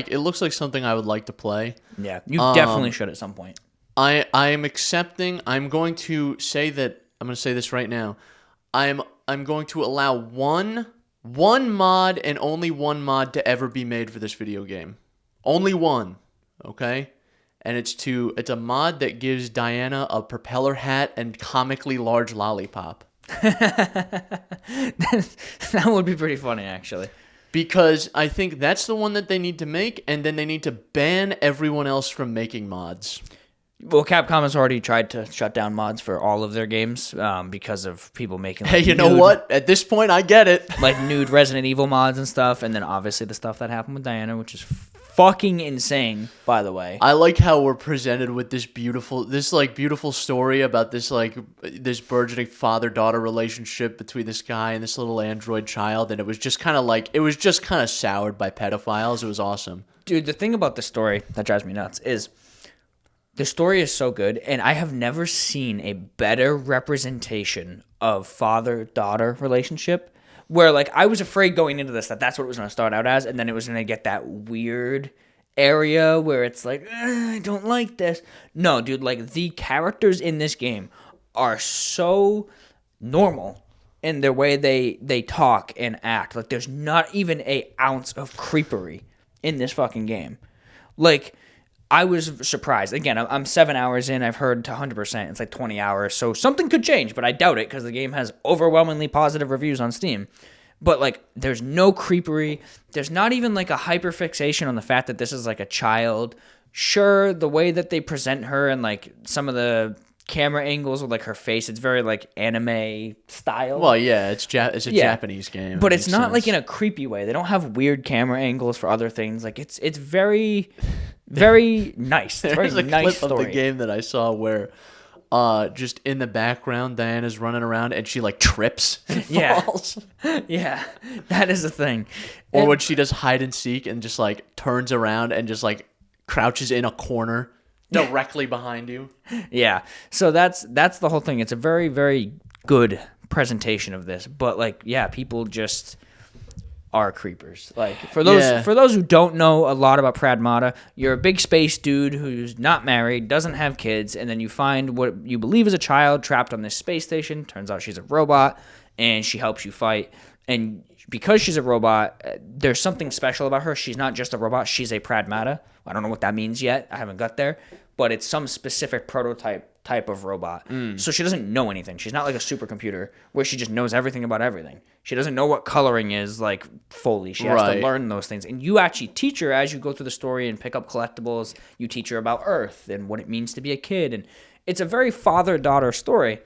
it looks like something I would like to play. Yeah, you definitely should at some point. I am accepting. I'm going to say this right now. I'm going to allow one mod and only one mod to ever be made for this video game. Only one, okay? And it's a mod that gives Diana a propeller hat and comically large lollipop. That would be pretty funny, actually. Because I think that's the one that they need to make, and then they need to ban everyone else from making mods. Well, Capcom has already tried to shut down mods for all of their games because of people making. Like, Hey, you know what? At this point, I get it. Like nude Resident Evil mods and stuff, and then obviously the stuff that happened with Diana, which is fucking insane, by the way. I like how we're presented with this beautiful story about this burgeoning father-daughter relationship between this guy and this little android child, and it was just kind of soured by pedophiles. It was awesome. Dude, the thing about the story that drives me nuts is the story is so good, and I have never seen a better representation of father-daughter relationship, where like I was afraid going into this that that's what it was going to start out as, and then it was going to get that weird area where it's like, I don't like this. No, dude, like the characters in this game are so normal in their way they talk and act. Like there's not even an ounce of creepery in this fucking game. Like, I was surprised. Again, I'm 7 hours in. I've heard to 100%. It's like 20 hours. So something could change, but I doubt it because the game has overwhelmingly positive reviews on Steam. But, like, there's no creepery. There's not even, like, a hyperfixation on the fact that this is, like, a child. Sure, the way that they present her and, like, some of the camera angles with, like, her face, it's very, like, anime style. Well, yeah, it's a Japanese game. But it's not, like, in a creepy way. They don't have weird camera angles for other things. Like, it's very... very nice. It's There's very a nice clip story. of the game that I saw where just in the background Diana's running around and she like trips and falls. Yeah, that is a thing. Or when she does hide and seek and just like turns around and just like crouches in a corner directly behind you. Yeah. So that's the whole thing. It's a very, very good presentation of this. But like, yeah, people just are creepers. Like for those who don't know a lot about Pradmata, you're a big space dude who's not married, doesn't have kids, and then you find what you believe is a child trapped on this space station. Turns out she's a robot, and she helps you fight. And because she's a robot, there's something special about her. She's not just a robot, she's a Pradmata. I don't know what that means yet. I haven't got there. But it's some specific type of robot. So she doesn't know anything. She's not like a supercomputer where she just knows everything about everything. She doesn't know what coloring is like fully. She has to learn those things. And you actually teach her as you go through the story and pick up collectibles. You teach her about Earth and what it means to be a kid. And it's a very father-daughter story.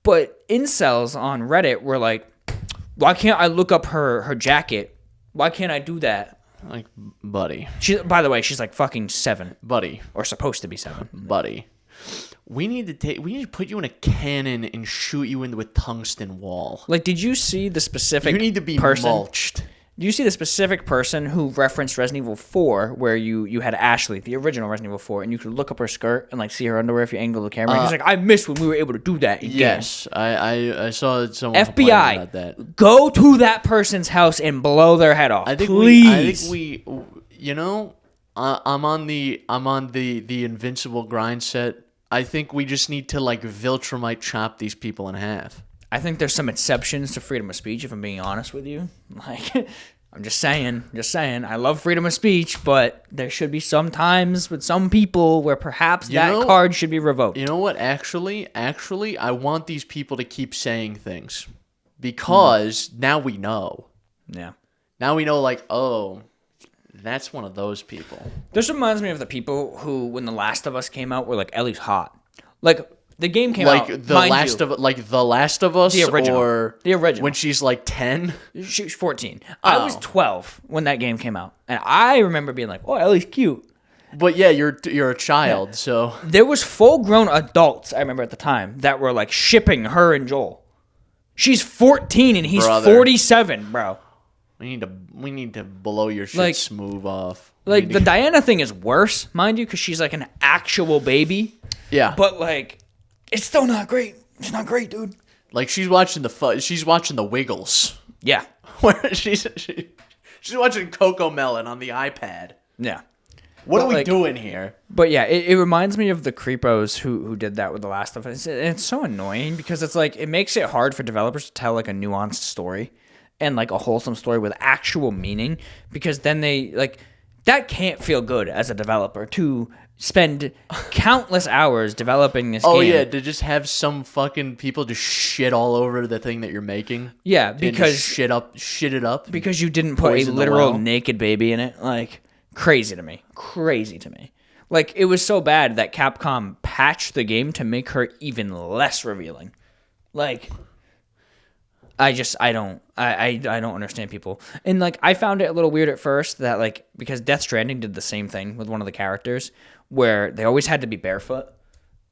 But incels on Reddit were like, why can't I look up her jacket? Why can't I do that? Like, buddy. By the way, she's like fucking 7. Buddy. Or supposed to be 7. Buddy. We need to put you in a cannon and shoot you into a tungsten wall. Like, did you see the specific You need to be person? mulched. Do you see the specific person who referenced Resident Evil 4, where you had Ashley, the original Resident Evil 4, and you could look up her skirt and like see her underwear if you angle the camera? He's like, I miss when we were able to do that in yes, games. I saw someone FBI, about that. go to that person's house and blow their head off. Please. You know, I'm on the Invincible grind set. I think we just need to like Viltrumite chop these people in half. I think there's some exceptions to freedom of speech, if I'm being honest with you. Like, I'm just saying. I love freedom of speech, but there should be some times with some people where perhaps card should be revoked. You know what? Actually, I want these people to keep saying things because now we know. Yeah. Now we know, like, oh, that's one of those people. This reminds me of the people who, when The Last of Us came out, were like, Ellie's hot. Like, the game came out, The Last of Us, the original, or the original, when she's like 10. She's 14. I was 12 when that game came out, and I remember being like, "Oh, Ellie's cute." But yeah, you're a child, so there was full-grown adults. I remember at the time that were like shipping her and Joel. She's 14 and he's 47, bro. We need to blow your shit smooth off. Like the Diana thing is worse, mind you, because she's like an actual baby. Yeah, but like. It's still not great. It's not great, dude. Like she's watching the Wiggles. Yeah. Where she's watching Coco Melon on the iPad. Yeah. What are we doing here? But yeah, it reminds me of the creepos who did that with The Last of Us. It's so annoying because it's like it makes it hard for developers to tell like a nuanced story and like a wholesome story with actual meaning, because then they like that can't feel good as a developer to spend countless hours developing this game. Oh yeah, to just have some fucking people just shit all over the thing that you're making. Yeah, because shit it up. Because you didn't put a literal naked baby in it. Like crazy to me. Like it was so bad that Capcom patched the game to make her even less revealing. Like I don't understand people. And like I found it a little weird at first that like because Death Stranding did the same thing with one of the characters where they always had to be barefoot.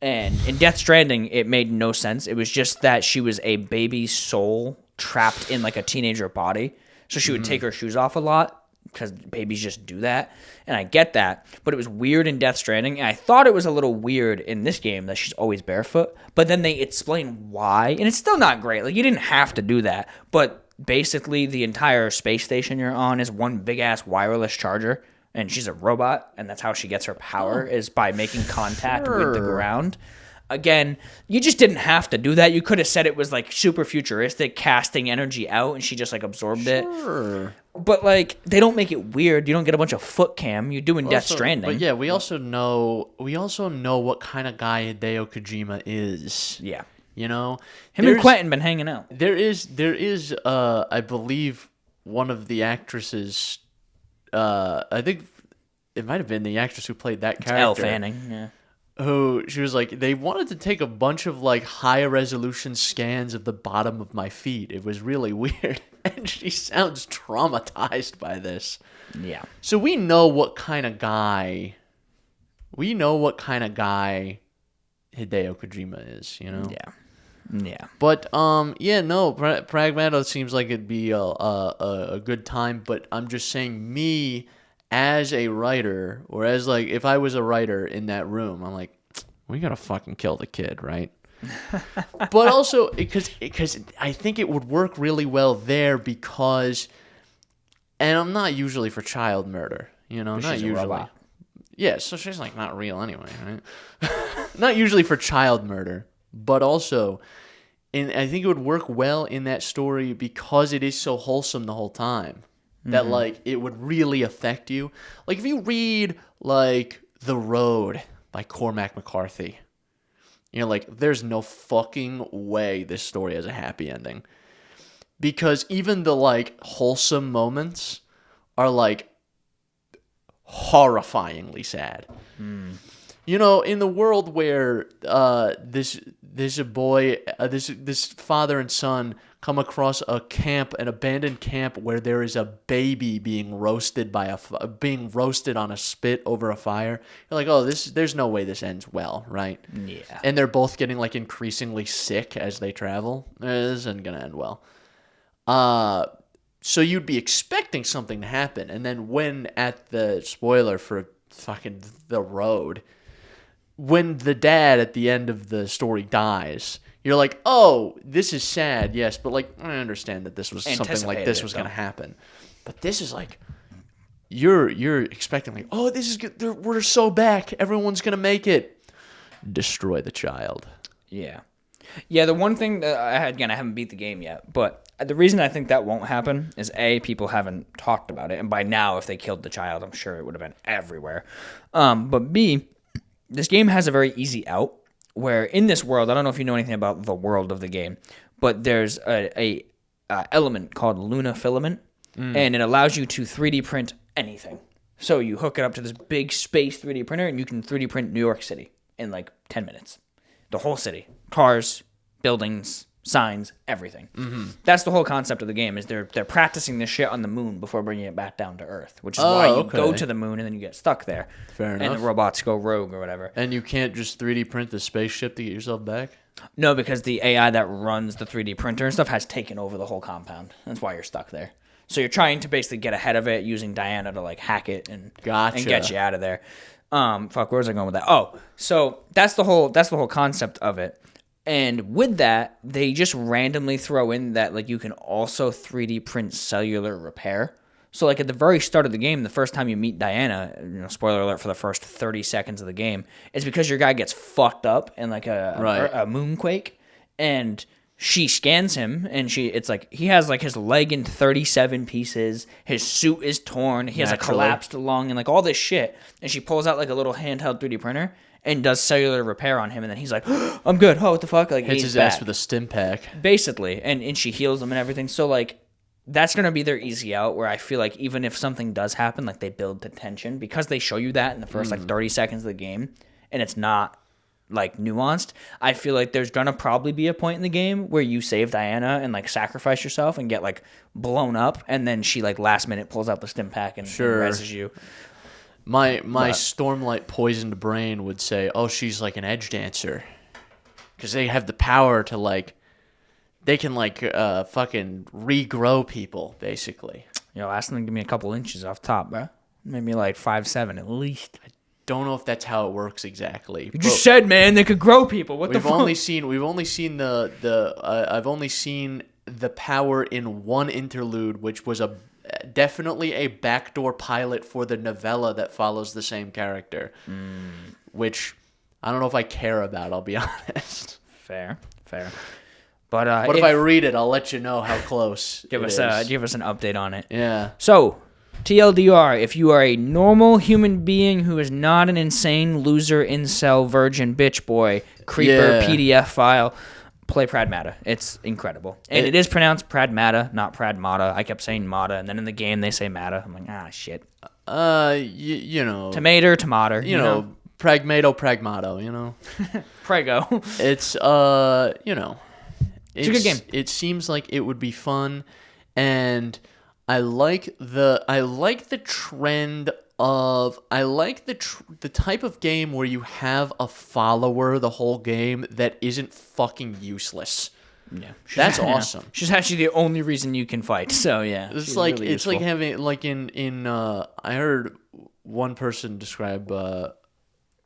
And in Death Stranding it made no sense. It was just that she was a baby soul trapped in like a teenager body. So she would take her shoes off a lot because babies just do that. And I get that, but it was weird in Death Stranding. And I thought it was a little weird in this game that she's always barefoot, but then they explain why, and it's still not great. Like you didn't have to do that, but basically the entire space station you're on is one big ass wireless charger, and she's a robot, and that's how she gets her power is by making contact with the ground. Again, you just didn't have to do that. You could have said it was like super futuristic, casting energy out, and she just like absorbed it. But like they don't make it weird. You don't get a bunch of foot cam. You do in Death Stranding. But yeah, we also know what kind of guy Hideo Kojima is. Yeah, you know, him and Quentin been hanging out. There is I believe one of the actresses. I think it might have been the actress who played that character. Elle Fanning. Yeah. Who she was like, they wanted to take a bunch of like high resolution scans of the bottom of my feet. It was really weird. And she sounds traumatized by this. Yeah. So we know what kind of guy Hideo Kojima is, you know? Yeah. Yeah. But Pragmato seems like it'd be a good time, but I'm just saying me as a writer, or as like if I was a writer in that room, I'm like, we gotta fucking kill the kid, right? But also because I think it would work really well there because, and I'm not usually for child murder, you know, not usually. Yeah, so she's like not real anyway, right? Not usually for child murder, but also, and I think it would work well in that story because it is so wholesome the whole time. That, like, it would really affect you. Like, if you read, like, The Road by Cormac McCarthy, you're like, there's no fucking way this story has a happy ending. Because even the, like, wholesome moments are, like, horrifyingly sad. You know, in the world where this father and son come across an abandoned camp where there is a baby being roasted on a spit over a fire. You're like, oh, there's no way this ends well, right? Yeah. And they're both getting like increasingly sick as they travel. This isn't gonna end well. so you'd be expecting something to happen, and then when at the spoiler for fucking The Road, when the dad at the end of the story dies, you're like, oh, this is sad, yes, but like I understand that this was something like this was going to happen, but this is like you're expecting like, oh, this is good. We're so back, everyone's going to make it. Destroy the child. Yeah. Yeah, the one thing that I haven't beat the game yet, but the reason I think that won't happen is A, people haven't talked about it, and by now, if they killed the child, I'm sure it would have been everywhere. But B, this game has a very easy out, where in this world, I don't know if you know anything about the world of the game, but there's a element called Luna Filament, and it allows you to 3D print anything. So you hook it up to this big space 3D printer, and you can 3D print New York City in like 10 minutes. The whole city. Cars, buildings, signs, everything. Mm-hmm. That's the whole concept of the game, is they're practicing this shit on the moon before bringing it back down to Earth, which is why you go to the moon and then you get stuck there. Fair enough. And the robots go rogue or whatever. And you can't just 3D print the spaceship to get yourself back? No, because the AI that runs the 3D printer and stuff has taken over the whole compound. That's why you're stuck there. So you're trying to basically get ahead of it using Diana to like hack it and get you out of there. Where was I going with that? Oh, so that's the whole concept of it. And with that, they just randomly throw in that like you can also 3D print cellular repair. So like at the very start of the game, the first time you meet Diana, spoiler alert for the first 30 seconds of the game, it's because your guy gets fucked up in like a moonquake, and she scans him, and it's like he has like his leg in 37 pieces, his suit is torn, he has a collapsed lung, and like all this shit, and she pulls out like a little handheld 3D printer and does cellular repair on him, and then he's like, oh, I'm good. Oh, what the fuck? Like hits his ass with a stim pack, basically, and she heals him and everything. So like that's gonna be their easy out, where I feel like even if something does happen, like they build the tension because they show you that in the first like 30 seconds of the game, and it's not like nuanced. I feel like there's gonna probably be a point in the game where you save Diana and like sacrifice yourself and get like blown up, and then she like last minute pulls out the stim pack and reses you. My Stormlight poisoned brain would say, oh, she's like an edge dancer, because they have the power to like, they can like fucking regrow people basically. Ask them to give me a couple inches off top, bro. Maybe like 5'7" at least. Don't know if that's how it works exactly. You just said, man, they could grow people. What the fuck? We've only seen I've only seen the power in one interlude, which was definitely a backdoor pilot for the novella that follows the same character, which I don't know if I care about. I'll be honest. Fair. But if I read it, I'll let you know how close. Give us an update on it. Yeah. So, TLDR, if you are a normal human being who is not an insane loser, incel, virgin, bitch boy, creeper, PDF file, play Pradmata. It's incredible. And it is pronounced Pradmata, not Pradmata. I kept saying Mata, and then in the game they say Mata. I'm like, shit. You know. Tomato. You know. Pragmato, you know. Prego. It's, it's a good game. It seems like it would be fun, and I like the trend of the type of game where you have a follower the whole game that isn't fucking useless. Yeah, that's awesome. She's actually the only reason you can fight. So yeah, it's like really it's like having like in I heard one person describe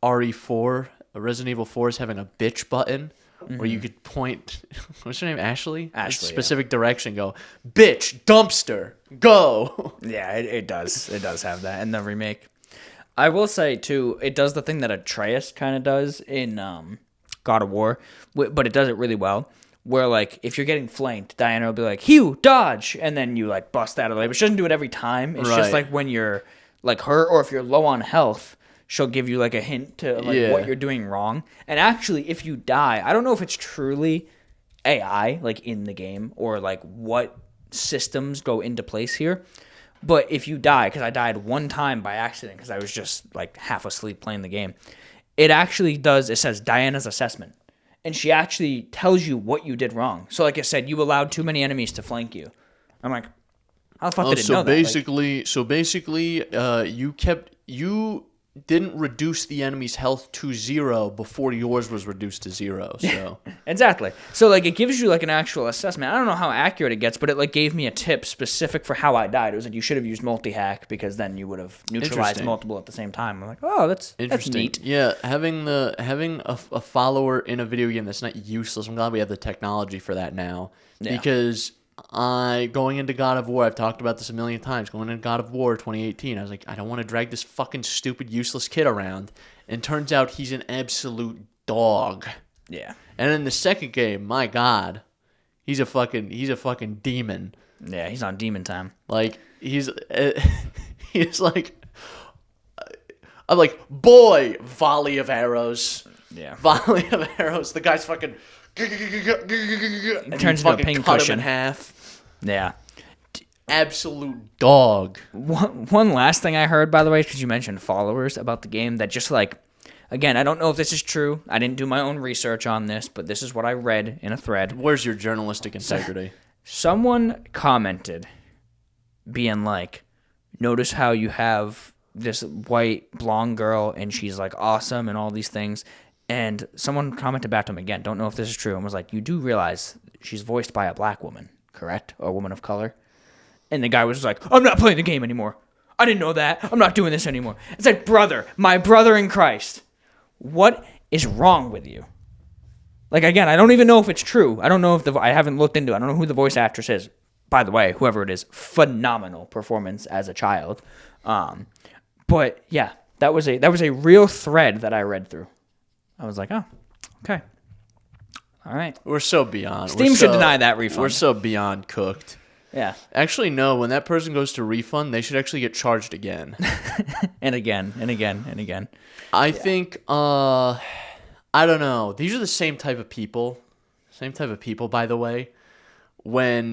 RE4, Resident Evil 4, as having a bitch button. Where you could point, what's her name, Ashley? Specific direction, go, bitch, dumpster, go. Yeah, it does. It does have that in the remake. I will say, too, it does the thing that Atreus kind of does in God of War, but it does it really well, where, like, if you're getting flanked, Diana will be like, Hugh, dodge, and then you, like, bust out of the way. But she doesn't do it every time. It's just, like, when you're, like, her, or if you're low on health, she'll give you like a hint to like what you're doing wrong. And actually, if you die, I don't know if it's truly AI like in the game or like what systems go into place here. But if you die, because I died one time by accident because I was just like half asleep playing the game, it actually does. It says Diana's assessment, and she actually tells you what you did wrong. So like I said, you allowed too many enemies to flank you. I'm like, how the fuck did it know that? So basically, you didn't reduce the enemy's health to 0 before yours was reduced to 0. So Exactly. So like it gives you like an actual assessment. I don't know how accurate it gets, but it like gave me a tip specific for how I died. It was like you should have used multi-hack because then you would have neutralized Interesting. multiple at the same time. I'm like, oh, that's neat. Yeah, having a follower in a video game that's not useless. I'm glad we have the technology for that now. Yeah. Because going into God of War, I've talked about this a million times. Going into God of War 2018, I was like, I don't want to drag this fucking stupid, useless kid around. And turns out he's an absolute dog. Yeah. And in the second game, my God, he's a fucking demon. Yeah, he's on demon time. Like he's like, I'm like, boy, volley of arrows. Yeah. Volley of arrows. The guy's fucking. It turns into a pin cut cushion. him in half. Yeah. Absolute dog. One last thing I heard, by the way, because you mentioned followers about the game, that just like, again, I don't know if this is true. I didn't do my own research on this, but this is what I read in a thread. Where's your journalistic integrity? Someone commented, being like, notice how you have this white blonde girl and she's like awesome and all these things. And someone commented back to him again, don't know if this is true, and was like, you do realize she's voiced by a black woman, correct? Or a woman of color? And the guy was like, I'm not playing the game anymore. I didn't know that. I'm not doing this anymore. It's like, brother, my brother in Christ, what is wrong with you? Like, again, I don't even know if it's true. I don't know if I haven't looked into it. I don't know who the voice actress is. By the way, whoever it is, phenomenal performance as a child. But yeah, that was a real thread that I read through. I was like, oh, okay. All right. We're so beyond. Steam should deny that refund. We're so beyond cooked. Yeah. Actually, no. When that person goes to refund, they should actually get charged again. And again, and again, and again. I think, I don't know. These are the same type of people. Same type of people, by the way. When,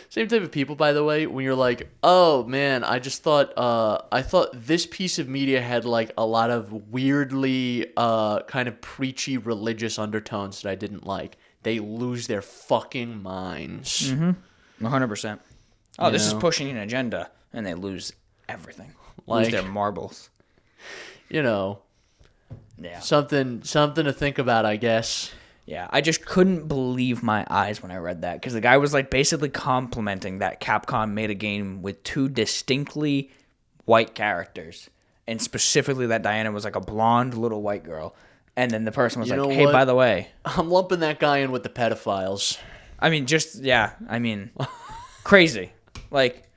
same type of people, by the way, when you're like, oh, man, I thought this piece of media had, like, a lot of weirdly kind of preachy religious undertones that I didn't like. They lose their fucking minds. 100%. Oh, this is pushing an agenda, and they lose everything. Lose their marbles. You know. Yeah. Something to think about, I guess. Yeah, I just couldn't believe my eyes when I read that, because the guy was like basically complimenting that Capcom made a game with two distinctly white characters, and specifically that Diana was like a blonde little white girl, and then the person was You like, know hey, what? by the way. I'm lumping that guy in with the pedophiles. I mean, crazy. Like,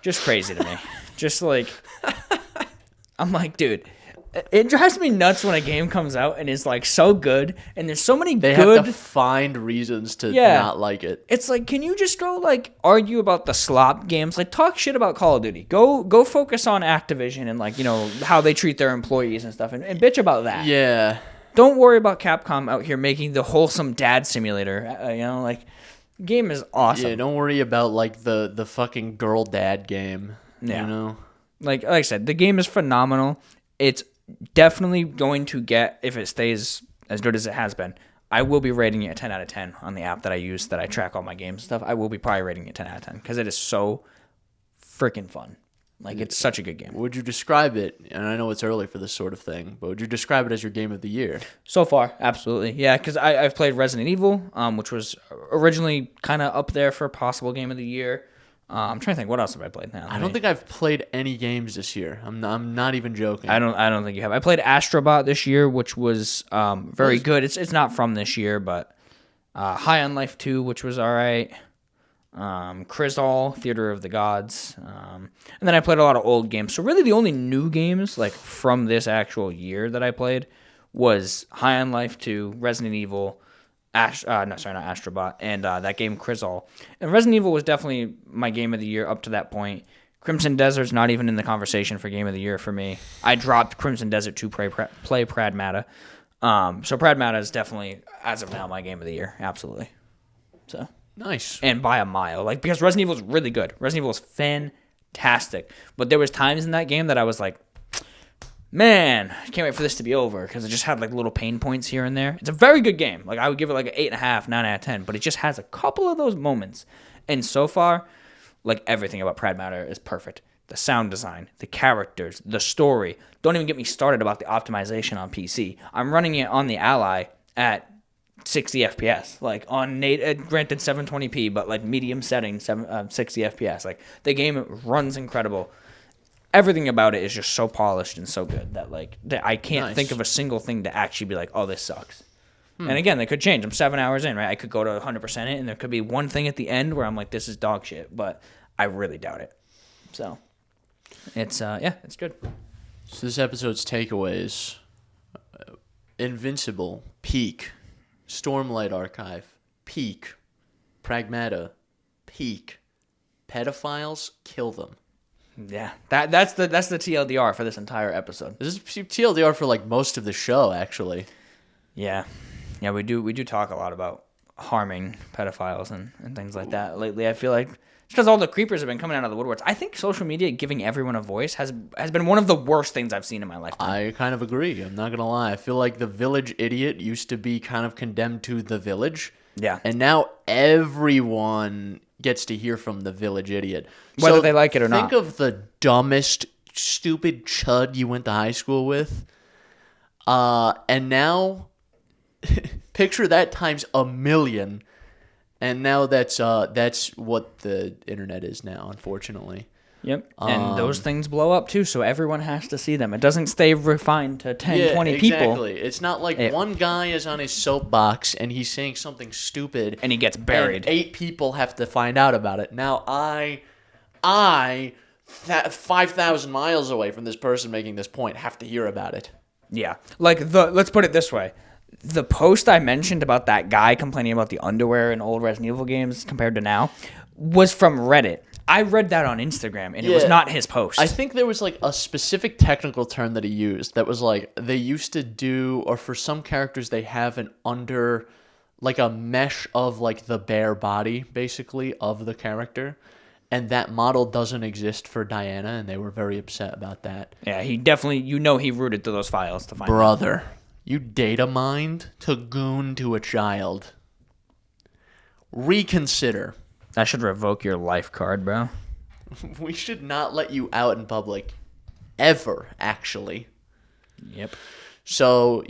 just crazy to me. Just like, I'm like, dude, it drives me nuts when a game comes out and is like so good, and there's so many They good. have to find reasons to not like it. It's like, can you just go like argue about the slop games? Like, talk shit about Call of Duty. Go focus on Activision and like, you know, how they treat their employees and stuff, and bitch about that. Yeah. Don't worry about Capcom out here making the wholesome dad simulator. You know, like, game is awesome. Yeah, don't worry about like the fucking girl dad game. Yeah. You know? Like I said, the game is phenomenal. It's definitely going to get, if it stays as good as it has been, I will be rating it a 10 out of 10 on the app that I use, that I track all my games and stuff. I will be probably rating it 10 out of 10 because it is so freaking fun. Like, it's such a good game. Would you describe it, and I know it's early for this sort of thing, but would you describe it as your game of the year? So far, absolutely. Yeah, because I've played Resident Evil, which was originally kind of up there for possible game of the year. I'm trying to think, what else have I played now? I don't think I've played any games this year. I'm not even joking. I don't think you have. I played Astrobot this year, which was very good. It's not from this year, but High on Life 2, which was all right. Crizal, Theater of the Gods, and then I played a lot of old games. So really, the only new games like from this actual year that I played was High on Life 2, Resident Evil. Not Astrobot, and that game Crizal. And Resident Evil was definitely my game of the year up to that point. Crimson Desert's not even in the conversation for game of the year for me. I dropped Crimson Desert to play Pradmata. So Pradmata is definitely, as of now, my game of the year. Absolutely. So Nice. And by a mile. Like, because Resident Evil is really good. Resident Evil is fantastic. But there was times in that game that I was like, man, I can't wait for this to be over, because it just had like little pain points here and there. It's a very good game. Like, I would give it like an 8.5, 9 out of 10, but it just has a couple of those moments. And so far, like, everything about Pradmata is perfect. the sound design, the characters, the story. Don't even get me started about the optimization on PC. I'm running it on the Ally at 60 FPS, like on granted 720p, but like medium setting, 60 FPS. Like the game runs incredible. Everything about it is just so polished and so good that I can't think of a single thing to actually be like, oh, this sucks. And again, they could change. I'm 7 hours in, right? I could go to 100% it, and there could be one thing at the end where I'm like, this is dog shit, but I really doubt it. So it's it's good. So this episode's takeaways: Invincible, peak. Stormlight Archive, peak. Pragmata, peak. Pedophiles, kill them. Yeah, that's the TLDR for this entire episode. This is TLDR for like most of the show, actually. Yeah, we do talk a lot about harming pedophiles and things like that lately. I feel like it's because all the creepers have been coming out of the woodworks. I think social media giving everyone a voice has been one of the worst things I've seen in my lifetime. I kind of agree. I'm not gonna lie. I feel like the village idiot used to be kind of condemned to the village. Yeah, and now everyone gets to hear from the village idiot, whether they like it or not. Think of the dumbest, stupid chud you went to high school with, and now picture that times 1,000,000, and now that's what the internet is now, unfortunately. Yep, and those things blow up too, so everyone has to see them. It doesn't stay refined to 10, 20 people. Exactly. It's not like one guy is on his soapbox and he's saying something stupid. And he gets buried. And 8 people have to find out about it. Now, I 5,000 miles away from this person making this point, have to hear about it. Yeah. Let's put it this way. The post I mentioned about that guy complaining about the underwear in old Resident Evil games compared to now was from Reddit. I read that on Instagram, and it was not his post. I think there was like a specific technical term that he used that was like they used to do, or for some characters they have an under, like a mesh of like the bare body basically of the character, and that model doesn't exist for Diana, and they were very upset about that. Yeah, he definitely, he rooted through those files to find Brother, you data mined to goon to a child. Reconsider. I should revoke your life card, bro. We should not let you out in public. Ever, actually. Yep. So,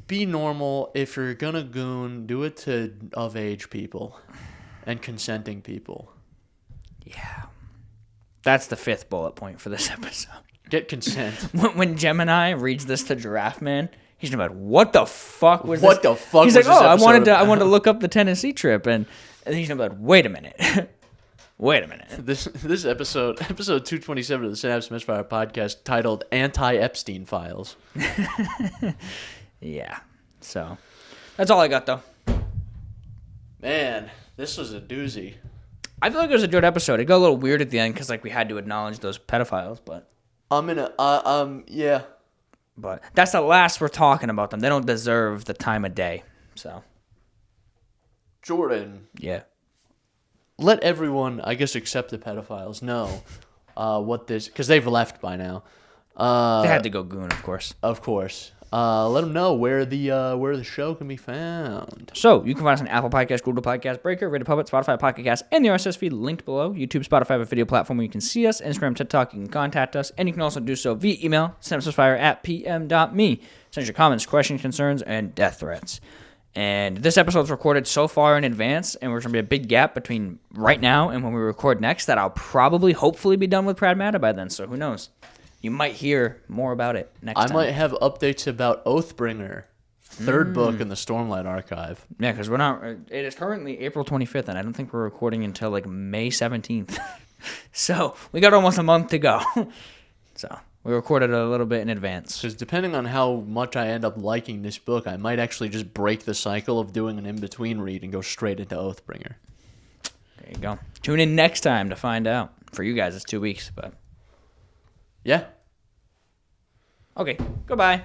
be normal. If you're gonna goon, do it to of-age people and consenting people. Yeah. That's the 5th bullet point for this episode. Get consent. When Gemini reads this to Giraffe Man, he's gonna be like, "What the fuck was this?" What the fuck? He's was like, this I wanted episode to look up the Tennessee trip, and he's gonna be like, "Wait a minute, wait a minute." This episode 227 of the Synapse Misfire Podcast, titled "Anti-Epstein Files." Yeah. So that's all I got, though. Man, this was a doozy. I feel like it was a good episode. It got a little weird at the end because we had to acknowledge those pedophiles, but yeah. But that's the last we're talking about them. They don't deserve the time of day. So, Jordan. Yeah. Let everyone, I guess, except the pedophiles, know what this, because they've left by now. They had to go goon, of course. Of course. Let them know where the show can be found. So, you can find us on Apple Podcasts, Google Podcasts, Breaker, Radio Public, Spotify, Pocket Cast, and the RSS feed linked below. YouTube, Spotify have a video platform where you can see us. Instagram, TikTok, you can contact us. And you can also do so via email, synapsemisfire@pm.me. Send your comments, questions, concerns, and death threats. And this episode's recorded so far in advance, and there's going to be a big gap between right now and when we record next that I'll hopefully be done with Pragmata by then, so who knows? You might hear more about it next time. I might have updates about Oathbringer, third book in the Stormlight archive. Yeah, because it is currently April 25th, and I don't think we're recording until May 17th. So we got almost a month to go. So we recorded a little bit in advance. Because depending on how much I end up liking this book, I might actually just break the cycle of doing an in-between read and go straight into Oathbringer. There you go. Tune in next time to find out. For you guys, it's 2 weeks, but... Yeah. Okay, goodbye.